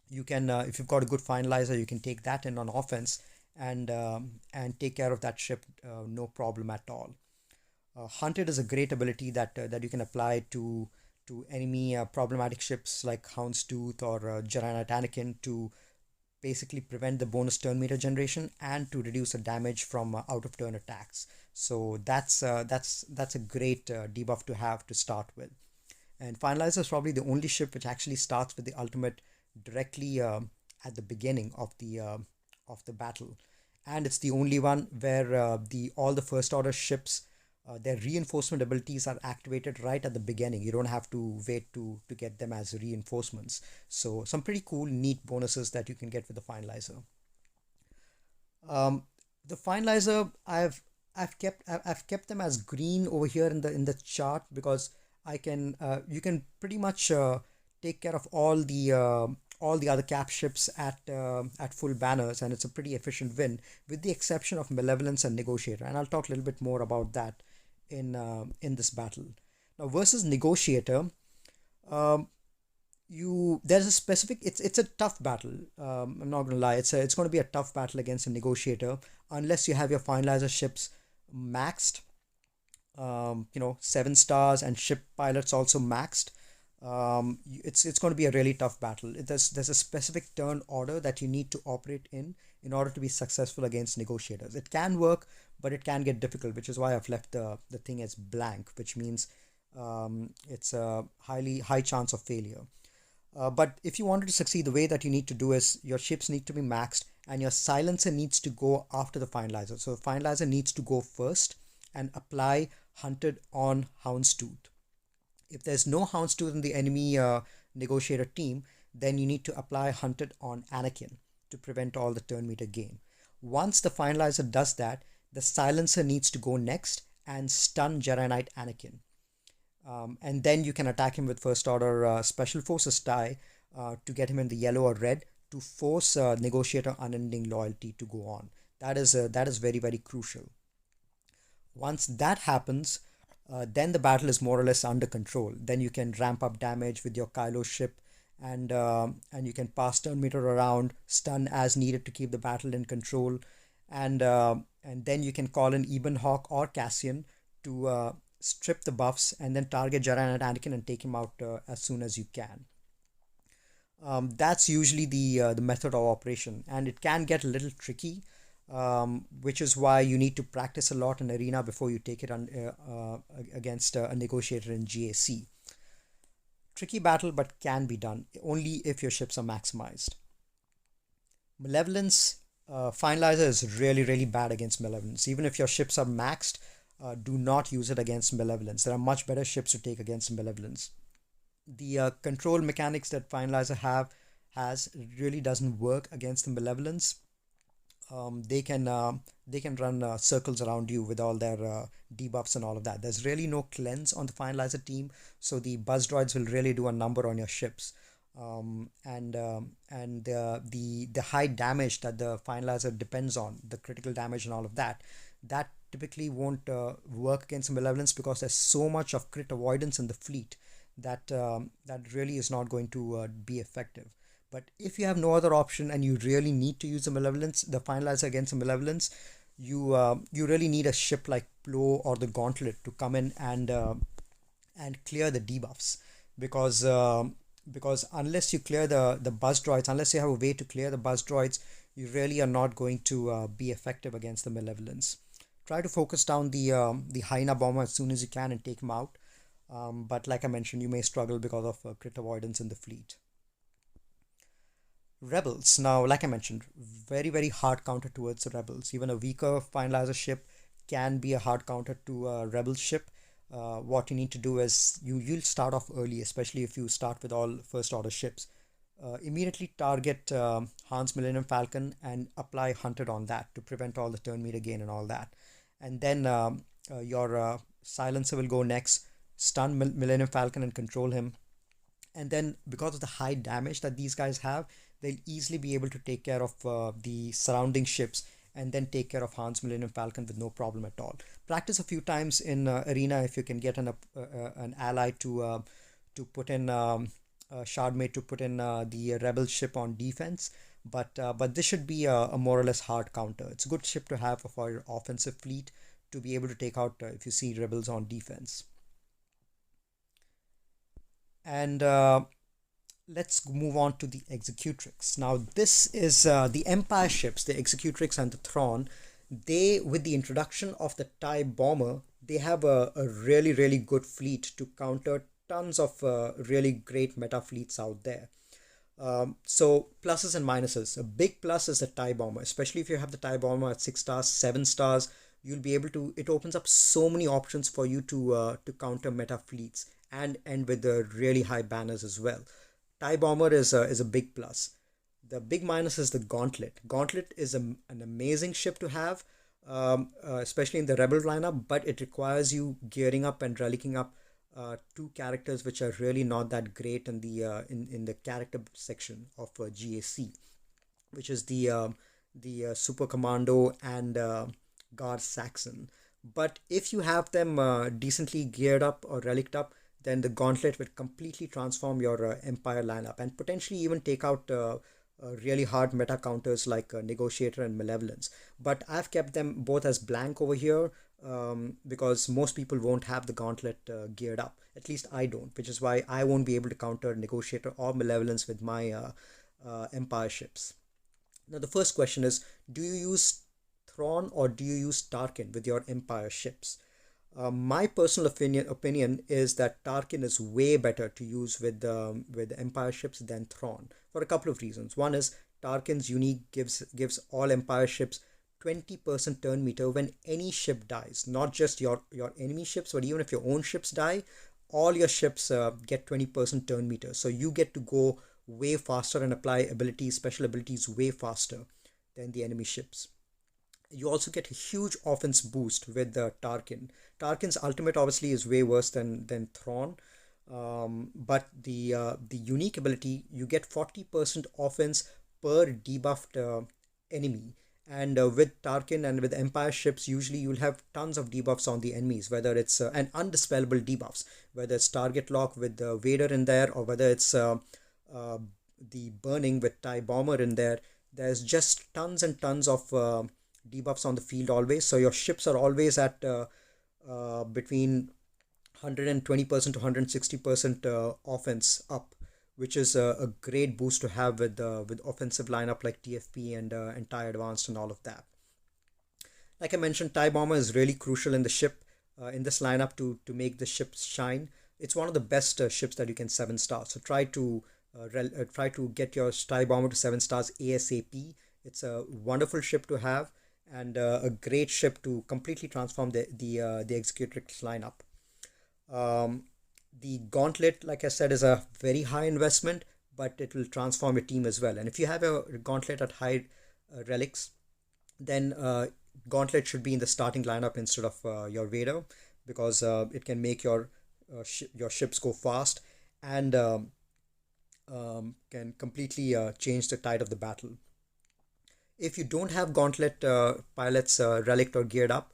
you can, if you've got a good Finalizer, you can take that in on offense and take care of that ship, no problem at all. Hunted is a great ability that you can apply to enemy problematic ships like Houndstooth or Jarana Tanakin, to basically prevent the bonus turn meter generation and to reduce the damage from out of turn attacks. So that's a great debuff to have to start with. And Finalizer is probably the only ship which actually starts with the ultimate directly at the beginning of the battle, and it's the only one where all the first order ships, their reinforcement abilities are activated right at the beginning. You don't have to wait to get them as reinforcements. So some pretty cool, neat bonuses that you can get with the Finalizer. The Finalizer, I've kept them as green over here in the chart, because you can pretty much take care of all the other cap ships at full banners, and it's a pretty efficient win, with the exception of Malevolence and Negotiator, and I'll talk a little bit more about that in this battle. Now versus Negotiator, there's a specific, it's a tough battle. I'm not gonna lie, it's going to be a tough battle against a Negotiator, unless you have your Finalizer ships maxed, 7 stars, and ship pilots also maxed. it's going to be a really tough battle. There's a specific turn order that you need to operate in order to be successful against negotiators. It can work, but it can get difficult, which is why I've left the thing as blank, which means it's a high chance of failure. But if you wanted to succeed, the way that you need to do is your ships need to be maxed and your silencer needs to go after the finalizer. So the finalizer needs to go first and apply hunted on houndstooth. If there's no houndstooth in the enemy negotiator team, then you need to apply hunted on Anakin to prevent all the turn meter gain. Once the finalizer does that, the silencer needs to go next and stun Jedi Knight Anakin. And then you can attack him with first order special forces tie to get him in the yellow or red to force negotiator unending loyalty to go on. That is very, very crucial. Once that happens, then the battle is more or less under control. Then you can ramp up damage with your Kylo ship, and you can pass turn meter around, stun as needed to keep the battle in control, and then you can call in Ebenhawk or Cassian to strip the buffs and then target Jedi Knight Anakin and take him out as soon as you can. That's usually the method of operation, and it can get a little tricky, which is why you need to practice a lot in arena before you take it against a negotiator in GAC. Tricky battle, but can be done only if your ships are maximized. Malevolence, Finalizer is really, really bad against Malevolence. Even if your ships are maxed, do not use it against Malevolence. There are much better ships to take against Malevolence. The control mechanics that Finalizer has really doesn't work against the Malevolence. They can run circles around you with all their debuffs and all of that. There's really no cleanse on the Finalizer team, so the buzz droids will really do a number on your ships. And the high damage that the Finalizer depends on, the critical damage and all of that, that typically won't work against Malevolence because there's so much of crit avoidance in the fleet that really is not going to be effective. But if you have no other option and you really need to use the Finalizer against the Malevolence, you really need a ship like Plo or the Gauntlet to come in and clear the debuffs, because unless you clear the buzz droids, unless you have a way to clear the buzz droids, you really are not going to be effective against the Malevolence. Try to focus down the Hyena bomber as soon as you can and take him out. But like I mentioned, you may struggle because of crit avoidance in the fleet. Rebels. Now, like I mentioned, very, very hard counter towards the Rebels. Even a weaker Finalizer ship can be a hard counter to a Rebel ship. What you need to do is you'll start off early, especially if you start with all first order ships. Immediately target Han's Millennium Falcon and apply Hunted on that to prevent all the turn meter gain and all that. And then your Silencer will go next, stun Millennium Falcon and control him. And then because of the high damage that these guys have, they'll easily be able to take care of the surrounding ships and then take care of Han's Millennium Falcon with no problem at all. Practice a few times in arena if you can get an ally to put in Shardmate to put in the Rebel ship on defense. But this should be a more or less hard counter. It's a good ship to have for your offensive fleet to be able to take out if you see Rebels on defense. And let's move on to the Executrix. Now, this is the Empire ships, the Executrix and the Thrawn. They, with the introduction of the TIE Bomber, they have a really, really good fleet to counter tons of really great meta fleets out there. So pluses and minuses. A big plus is the TIE Bomber, especially if you have the TIE Bomber at 6 stars, 7 stars. You'll be able to. It opens up so many options for you to counter meta fleets and end with the really high banners as well. TIE Bomber is a big plus. The big minus is the Gauntlet. Gauntlet is an amazing ship to have, especially in the Rebel lineup, but it requires you gearing up and relicking up two characters which are really not that great in the character section of GAC, which is the Super Commando and Guard Saxon. But if you have them decently geared up or relicked up, then the Gauntlet will completely transform your Empire lineup and potentially even take out really hard meta counters like Negotiator and Malevolence. But I've kept them both as blank over here because most people won't have the gauntlet geared up. At least I don't, which is why I won't be able to counter Negotiator or Malevolence with my Empire ships. Now, the first question is, do you use Thrawn or do you use Tarkin with your Empire ships? My personal opinion is that Tarkin is way better to use with Empire ships than Thrawn for a couple of reasons. One is Tarkin's unique gives all Empire ships 20% turn meter when any ship dies, not just your enemy ships, but even if your own ships die, all your ships get 20% turn meter. So you get to go way faster and apply abilities, special abilities way faster than the enemy ships. You also get a huge offense boost with Tarkin. Tarkin's ultimate obviously is way worse than Thrawn, but the unique ability, you get 40% offense per debuffed enemy. And with Tarkin and with Empire ships, usually you'll have tons of debuffs on the enemies, whether it's and undispellable debuffs, whether it's target lock with Vader in there, or whether it's uh, the burning with TIE Bomber in there. There's just tons and tons of debuffs on the field always. So your ships are always at between 120% to 160% offense up, which is a great boost to have with offensive lineup like TFP and TIE Advanced and all of that. Like I mentioned, TIE Bomber is really crucial in the ship in this lineup to make the ships shine. It's one of the best ships that you can 7 star. So try to get your TIE Bomber to 7 stars ASAP. It's a wonderful ship to have and a great ship to completely transform the Executrix lineup. Um, the Gauntlet, like I said, is a very high investment, but it will transform your team as well. And if you have a Gauntlet at high relics, then Gauntlet should be in the starting lineup instead of your Vader, because it can make your ships go fast and can completely change the tide of the battle. If you don't have Gauntlet pilots relic or geared up,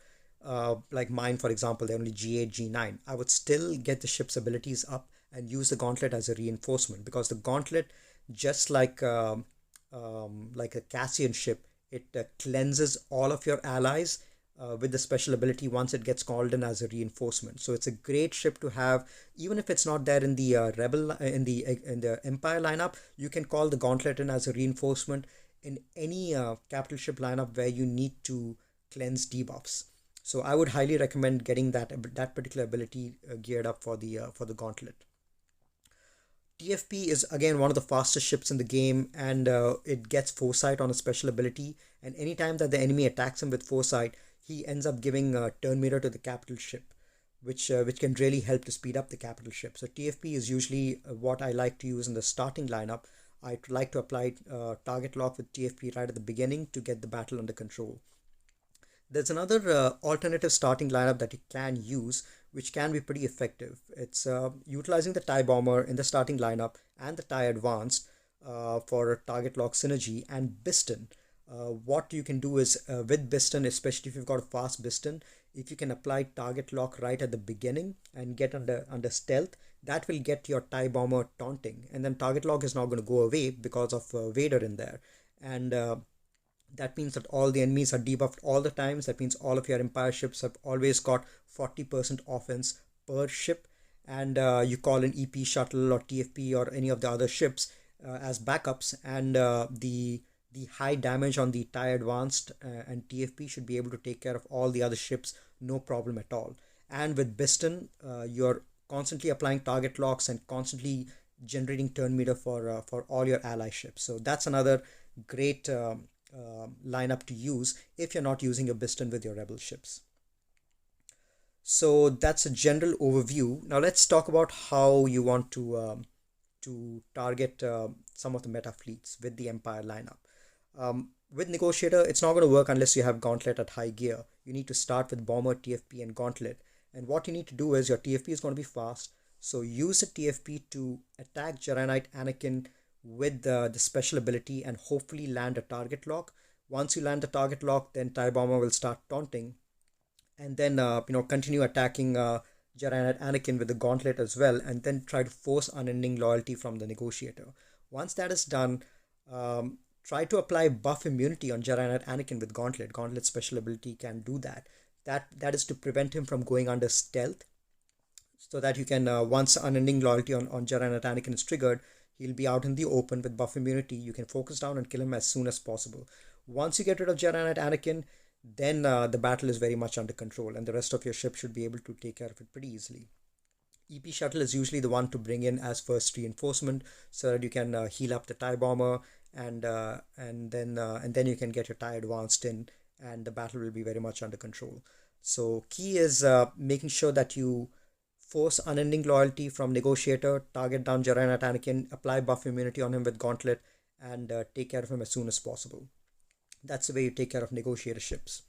like mine, for example, they're only G8, G9, I would still get the ship's abilities up and use the Gauntlet as a reinforcement, because the Gauntlet, just like a Cassian ship, it cleanses all of your allies with the special ability once it gets called in as a reinforcement. So it's a great ship to have, even if it's not there in the Rebel in the Empire lineup. You can call the Gauntlet in as a reinforcement in any capital ship lineup where you need to cleanse debuffs. So I would highly recommend getting that particular ability geared up for the Gauntlet. TFP is again one of the fastest ships in the game, and it gets Foresight on a special ability. And anytime that the enemy attacks him with Foresight, he ends up giving turn meter to the capital ship, which can really help to speed up the capital ship. So TFP is usually what I like to use in the starting lineup. I like to apply target lock with TFP right at the beginning to get the battle under control. There's another alternative starting lineup that you can use, which can be pretty effective. It's utilizing the TIE Bomber in the starting lineup and the TIE Advanced for target lock synergy, and Biston. What you can do is with Biston, especially if you've got a fast Biston, if you can apply target lock right at the beginning and get under stealth, that will get your TIE Bomber taunting, and then target lock is not going to go away because of Vader in there. And that means that all the enemies are debuffed all the times. That means all of your Empire ships have always got 40% offense per ship. And you call an EP shuttle or TFP or any of the other ships as backups, and the high damage on the TIE Advanced and TFP should be able to take care of all the other ships, no problem at all. And with Biston, you're constantly applying target locks and constantly generating turn meter for all your ally ships. So that's another great lineup to use if you're not using a Biston with your rebel ships. So that's a general overview. Now let's talk about how you want to target some of the meta fleets with the Empire lineup. With Negotiator, it's not going to work unless you have Gauntlet at high gear. You need to start with Bomber, TFP, and Gauntlet. And what you need to do is your TFP is going to be fast. So use the TFP to attack Jedi Knight Anakin with the special ability and hopefully land a target lock. Once you land the target lock, then TIE Bomber will start taunting. And then, continue attacking Jedi Knight Anakin with the Gauntlet as well. And then try to force unending loyalty from the Negotiator. Once that is done, try to apply buff immunity on Jedi Knight Anakin with Gauntlet. Gauntlet special ability can do that. That is to prevent him from going under stealth, so that you can, once Unending Loyalty on Jaren and Anakin is triggered, he'll be out in the open with buff immunity. You can focus down and kill him as soon as possible. Once you get rid of Jaren and Anakin, then the battle is very much under control, and the rest of your ship should be able to take care of it pretty easily. EP Shuttle is usually the one to bring in as first reinforcement, so that you can heal up the TIE Bomber, and then you can get your TIE Advanced in, and the battle will be very much under control. So key is making sure that you force Unending Loyalty from Negotiator, target down Jaren Anakin, apply buff immunity on him with Gauntlet, and take care of him as soon as possible. That's the way you take care of Negotiator ships.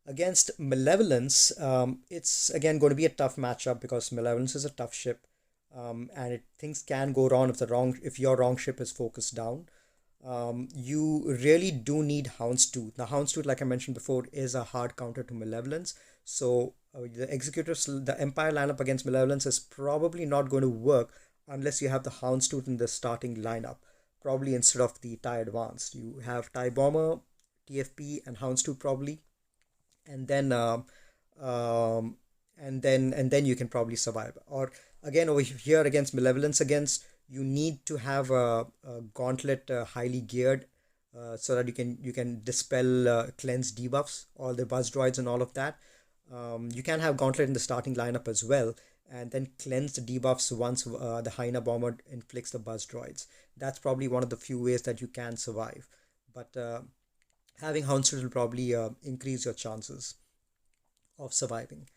Against Malevolence, it's again going to be a tough matchup because Malevolence is a tough ship, and things can go wrong if your wrong ship is focused down. You really do need Houndstooth. Now, Houndstooth, like I mentioned before, is a hard counter to Malevolence. So the Executrix, the Empire lineup against Malevolence is probably not going to work unless you have the Houndstooth in the starting lineup. Probably instead of the TIE Advanced, you have TIE Bomber, TFP, and Houndstooth probably, and then and then you can probably survive. Or again, over here against Malevolence, you need to have a Gauntlet highly geared, so that you can dispel cleanse debuffs, all the buzz droids and all of that. You can have Gauntlet in the starting lineup as well, and then cleanse the debuffs once the Hyena Bomber inflicts the buzz droids. That's probably one of the few ways that you can survive. But having Houndstooth will probably increase your chances of surviving.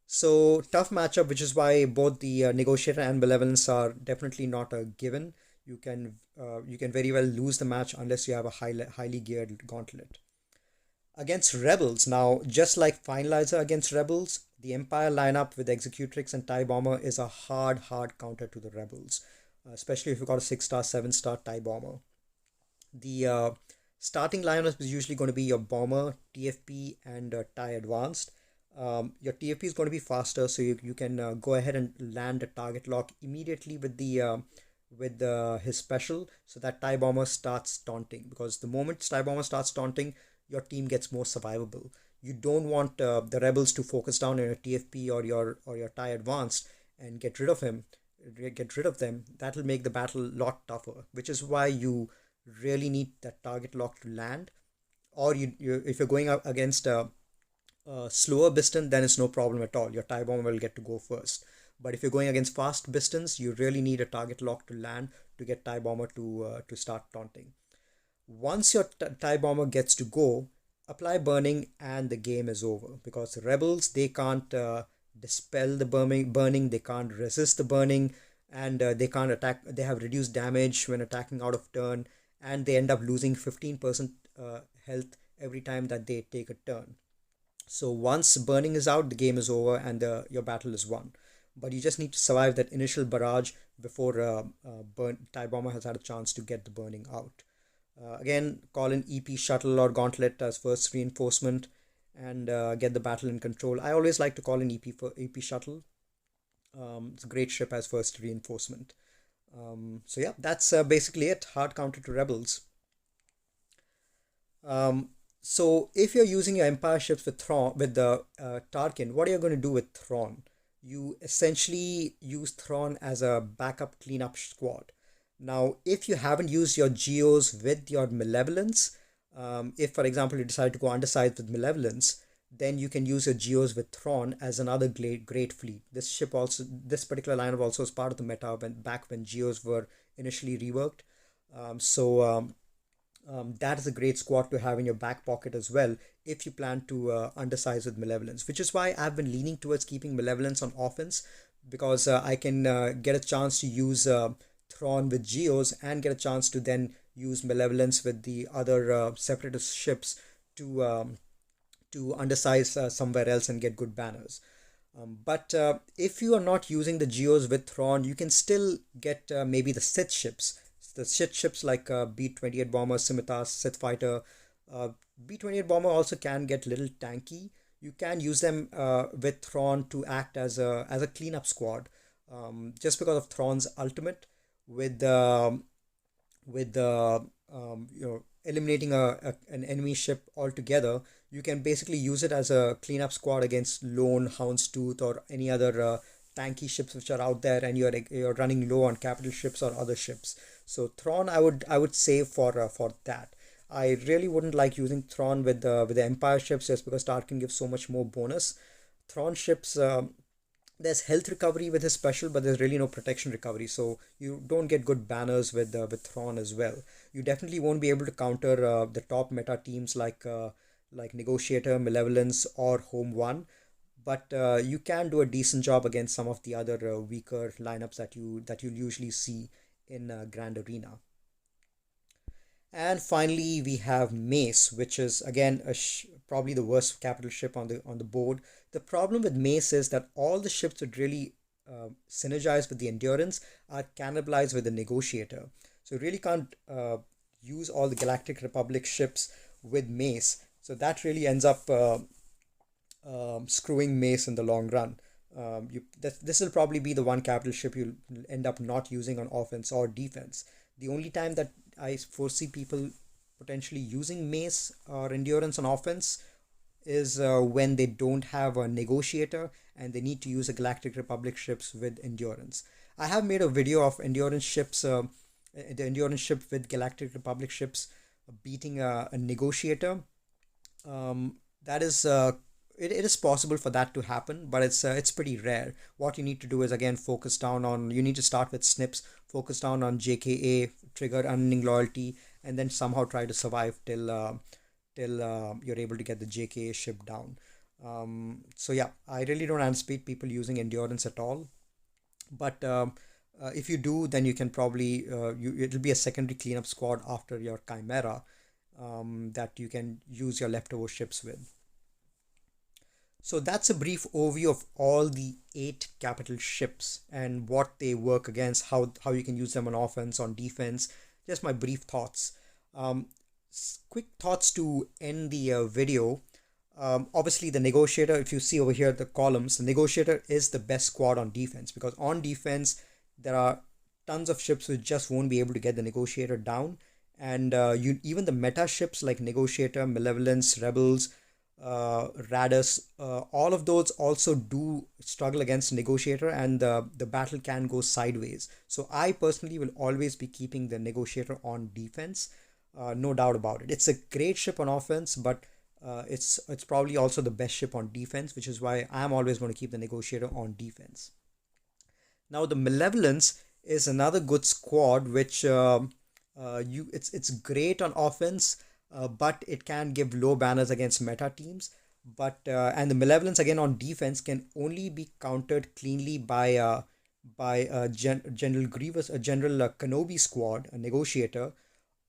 So tough matchup, which is why both the Negotiator and Malevolence are definitely not a given. You can very well lose the match unless you have a highly geared Gauntlet. Against Rebels, now just like Finalizer against Rebels, the Empire lineup with Executrix and TIE Bomber is a hard counter to the Rebels, especially if you've got a 6-star, 7-star TIE Bomber. The starting lineup is usually going to be your Bomber, TFP, and TIE Advanced. Your TFP is going to be faster, so you can go ahead and land a target lock immediately with his special, so that TIE Bomber starts taunting. Because the moment TIE Bomber starts taunting, your team gets more survivable. You don't want the Rebels to focus down on your TFP or your TIE Advanced and get rid of them. That'll make the battle a lot tougher, which is why you really need that target lock to land. Or if you're going up against a slower Biston, then it's no problem at all. Your TIE Bomber will get to go first. But if you're going against fast Bistons, you really need a target lock to land to get TIE Bomber to start taunting. Once your TIE Bomber gets to go, apply burning and the game is over, because the Rebels, they can't dispel the burning, they can't resist the burning, and they can't attack. They have reduced damage when attacking out of turn, and they end up losing 15% health every time that they take a turn. So once burning is out, the game is over and your battle is won. But you just need to survive that initial barrage before TIE Bomber has had a chance to get the burning out. Again, call in EP Shuttle or Gauntlet as first reinforcement and get the battle in control. I always like to call in EP Shuttle. It's a great ship as first reinforcement. So yeah, that's basically it. Hard counter to Rebels. So if you're using your Empire ships with the Tarkin, what are you going to do with Thrawn? You essentially use Thrawn as a backup cleanup squad. Now, if you haven't used your Geos with your Malevolence, if for example you decide to go undersized with Malevolence, then you can use your Geos with Thrawn as another great fleet. This particular lineup also is part of the meta back when Geos were initially reworked. That is a great squad to have in your back pocket as well if you plan to undersize with Malevolence, which is why I've been leaning towards keeping Malevolence on offense, because I can get a chance to use Thrawn with Geos and get a chance to then use Malevolence with the other separatist ships to undersize somewhere else and get good banners. But if you are not using the Geos with Thrawn, you can still get maybe the Sith ships. The Sith ships like B-28 Bomber, Scimitar, Sith Fighter. B-28 Bomber also can get little tanky. You can use them with Thrawn to act as a cleanup squad, just because of Thrawn's ultimate with eliminating an enemy ship altogether. You can basically use it as a cleanup squad against lone Houndstooth or any other tanky ships which are out there, and you're running low on capital ships or other ships. So Thrawn, I would save for that. I really wouldn't like using Thrawn with the Empire ships just because Tarkin gives so much more bonus. Thrawn ships, there's health recovery with his special, but there's really no protection recovery, so you don't get good banners with Thrawn as well. You definitely won't be able to counter the top meta teams like Negotiator, Malevolence, or Home One, but you can do a decent job against some of the other weaker lineups that you'll usually see in Grand Arena. And finally, we have Mace, which is again probably the worst capital ship on the board. The problem with Mace is that all the ships that really synergize with the Endurance are cannibalized with the Negotiator. So you really can't use all the Galactic Republic ships with Mace. So that really ends up screwing Mace in the long run. This will probably be the one capital ship you'll end up not using on offense or defense. The only time that I foresee people potentially using Mace or Endurance on offense is when they don't have a Negotiator and they need to use a Galactic Republic ships with Endurance. I have made a video of Endurance ships, the Endurance ship with Galactic Republic ships beating a Negotiator. That is it is possible for that to happen, but it's pretty rare. What you need to do is again focus down on. You need to start with snips, focus down on JKA, trigger unending loyalty, and then somehow try to survive till you're able to get the JKA ship down. So yeah, I really don't anticipate people using endurance at all. But if you do, then you can probably it'll be a secondary cleanup squad after your Chimera that you can use your leftover ships with. So that's a brief overview of all the 8 capital ships and what they work against, how you can use them on offense, on defense. Just my brief thoughts. Um, Quick thoughts to end the video. Obviously, the Negotiator, if you see over here the columns, the Negotiator is the best squad on defense, because on defense, there are tons of ships which just won't be able to get the Negotiator down. And even the meta ships like Negotiator, Malevolence, Rebels, Raddus, all of those also do struggle against Negotiator, and the battle can go sideways. So I personally will always be keeping the Negotiator on defense, no doubt about it. It's a great ship on offense, but it's probably also the best ship on defense, which is why I'm always going to keep the Negotiator on defense. Now the Malevolence is another good squad, which it's great on offense, but it can give low banners against meta teams. But and the Malevolence again on defense can only be countered cleanly by General Grievous, a General Kenobi squad, a Negotiator,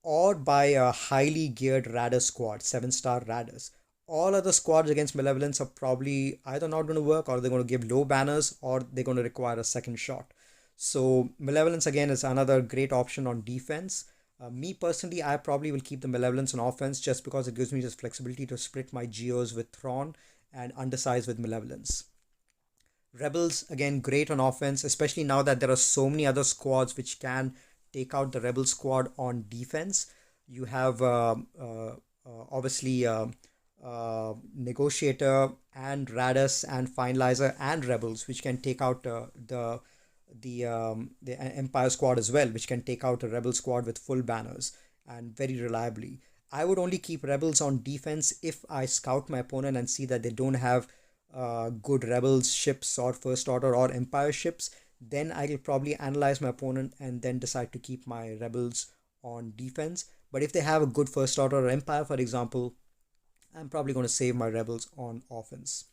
or by a highly geared Raddus squad, 7-star Raddus. All other squads against Malevolence are probably either not going to work, or they're going to give low banners, or they're going to require a second shot. So Malevolence again is another great option on defense. Me personally, I probably will keep the Malevolence on offense just because it gives me just flexibility to split my geos with Thrawn and undersize with Malevolence. Rebels again great on offense, especially now that there are so many other squads which can take out the Rebel squad on defense. You have obviously Negotiator and Raddus and Finalizer and Rebels, which can take out the Empire squad as well, which can take out a Rebel squad with full banners and very reliably. I would only keep Rebels on defense if I scout my opponent and see that they don't have good Rebels ships or First Order or Empire ships. Then I will probably analyze my opponent and then decide to keep my Rebels on defense. But if they have a good First Order or Empire, for example, I'm probably going to save my Rebels on offense.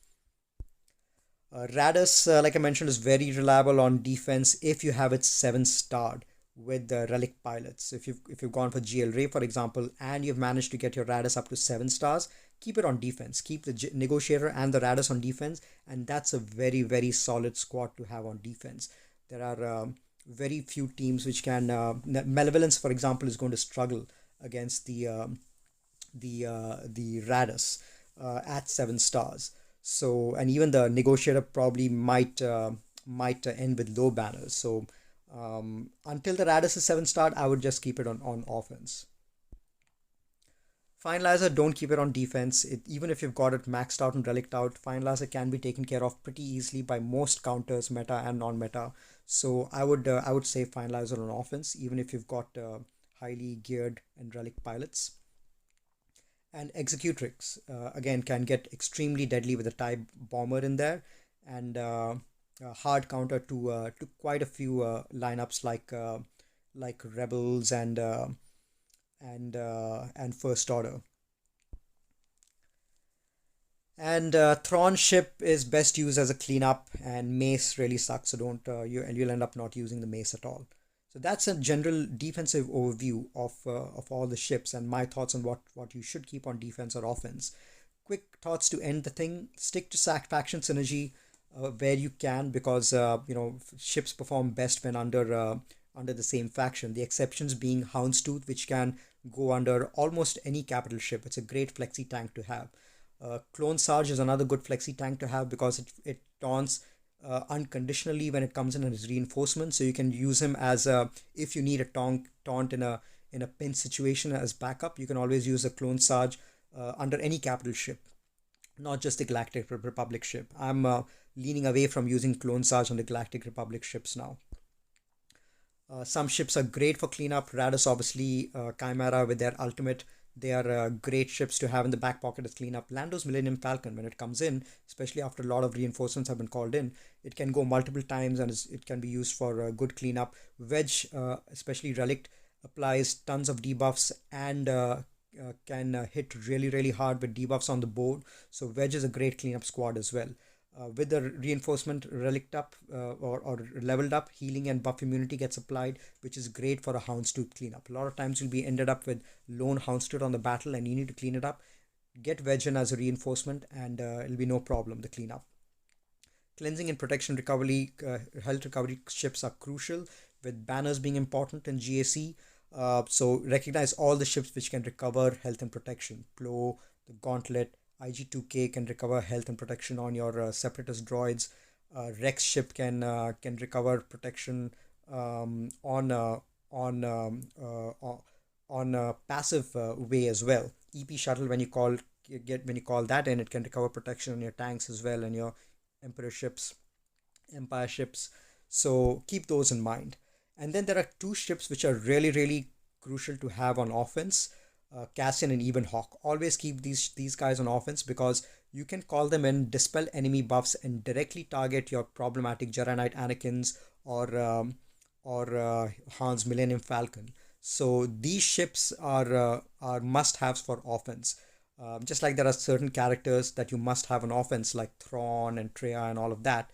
Raddus, like I mentioned, is very reliable on defense if you have it 7-starred with the relic pilots. If you've gone for GL Ray, for example, and you've managed to get your Raddus up to 7 stars, keep it on defense. Keep the Negotiator and the Raddus on defense, and that's a very, very solid squad to have on defense. There are very few teams which can. Malevolence, for example, is going to struggle against the Raddus at 7 stars. So, and even the Negotiator probably might end with low banners. So until the Raddus is 7-starred, I would just keep it on offense. Finalizer, don't keep it on defense. Even if you've got it maxed out and relicked out, Finalizer can be taken care of pretty easily by most counters, meta and non-meta. So I would say Finalizer on offense, even if you've got highly geared and relic pilots. And Executrix again can get extremely deadly with a TIE bomber in there, and a hard counter to quite a few lineups like Rebels and First Order. And Thrawn ship is best used as a cleanup, and Mace really sucks, so don't you'll end up not using the Mace at all. So that's a general defensive overview of all the ships and my thoughts on what you should keep on defense or offense. Quick thoughts to end the thing: stick to faction synergy where you can, because ships perform best when under the same faction. The exceptions being Houndstooth, which can go under almost any capital ship. It's a great flexi tank to have. Clone Sarge is another good flexi tank to have because it taunts unconditionally when it comes in as reinforcement. So you can use him as if you need a taunt in a pinch situation as backup. You can always use a Clone Sarge under any capital ship, not just the Galactic Republic ship. I'm leaning away from using Clone Sarge on the Galactic Republic ships now. Some ships are great for cleanup. Raddus, obviously, Chimaera with their ultimate. They are great ships to have in the back pocket as cleanup. Lando's Millennium Falcon, when it comes in, especially after a lot of reinforcements have been called in, it can go multiple times and it can be used for good cleanup. Wedge, especially Relict, applies tons of debuffs and can hit really, really hard with debuffs on the board. So Wedge is a great cleanup squad as well. With the reinforcement relict up or leveled up, healing and buff immunity gets applied, which is great for a Houndstooth cleanup. A lot of times you'll be ended up with lone Houndstooth on the battle and you need to clean it up. Get Wedge in as a reinforcement and it'll be no problem, the cleanup. Cleansing and protection recovery, health recovery ships are crucial, with banners being important in GAC. So recognize all the ships which can recover health and protection. Plo, the Gauntlet, IG2K can recover health and protection on your separatist droids. Rex ship can recover protection on a passive way as well. EP shuttle, when you call that in, it can recover protection on your tanks as well and your Emperor ships, Empire ships. So keep those in mind. And then there are two ships which are really, really crucial to have on offense. Cassian and Evenhawk. Always keep these guys on offense because you can call them in, dispel enemy buffs, and directly target your problematic Jedi Knight Anakins or Han's Millennium Falcon. So these ships are must-haves for offense. Just like there are certain characters that you must have on offense, like Thrawn and Treya and all of that,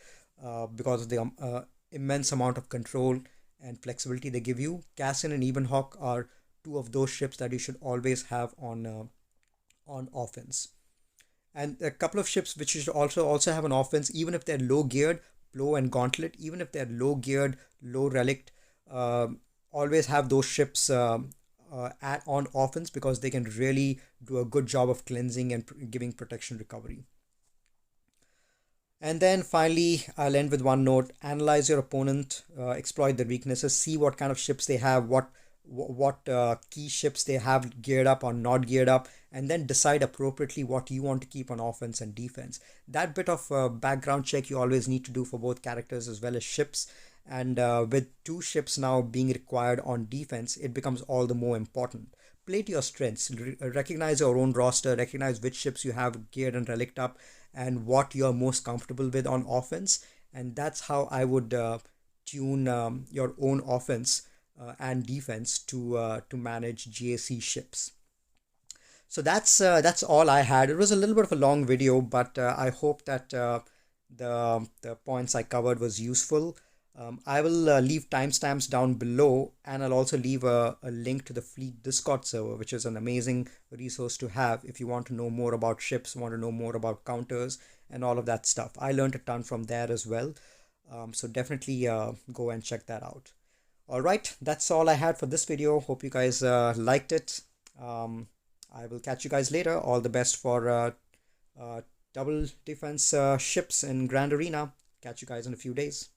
because of the immense amount of control and flexibility they give you. Cassian and Evenhawk are two of those ships that you should always have on offense. And a couple of ships which you should also have an offense, even if they're low geared, Plo and Gauntlet, even if they're low geared, low relict, always have those ships on offense because they can really do a good job of cleansing and giving protection recovery. And then finally, I'll end with one note: analyze your opponent, exploit their weaknesses, see what kind of ships they have, what key ships they have geared up or not geared up, and then decide appropriately what you want to keep on offense and defense. That bit of background check you always need to do for both characters as well as ships. And with two ships now being required on defense, it becomes all the more important. Play to your strengths, recognize your own roster, recognize which ships you have geared and relict up, and what you're most comfortable with on offense. And that's how I would tune your own offense and defense to manage GAC ships. So that's all I had. It was a little bit of a long video, but I hope that the points I covered was useful. I will leave timestamps down below, and I'll also leave a link to the Fleet Discord server, which is an amazing resource to have if you want to know more about ships, want to know more about counters, and all of that stuff. I learned a ton from there as well. So definitely go and check that out. Alright, that's all I had for this video. Hope you guys liked it. I will catch you guys later. All the best for double defense ships in Grand Arena. Catch you guys in a few days.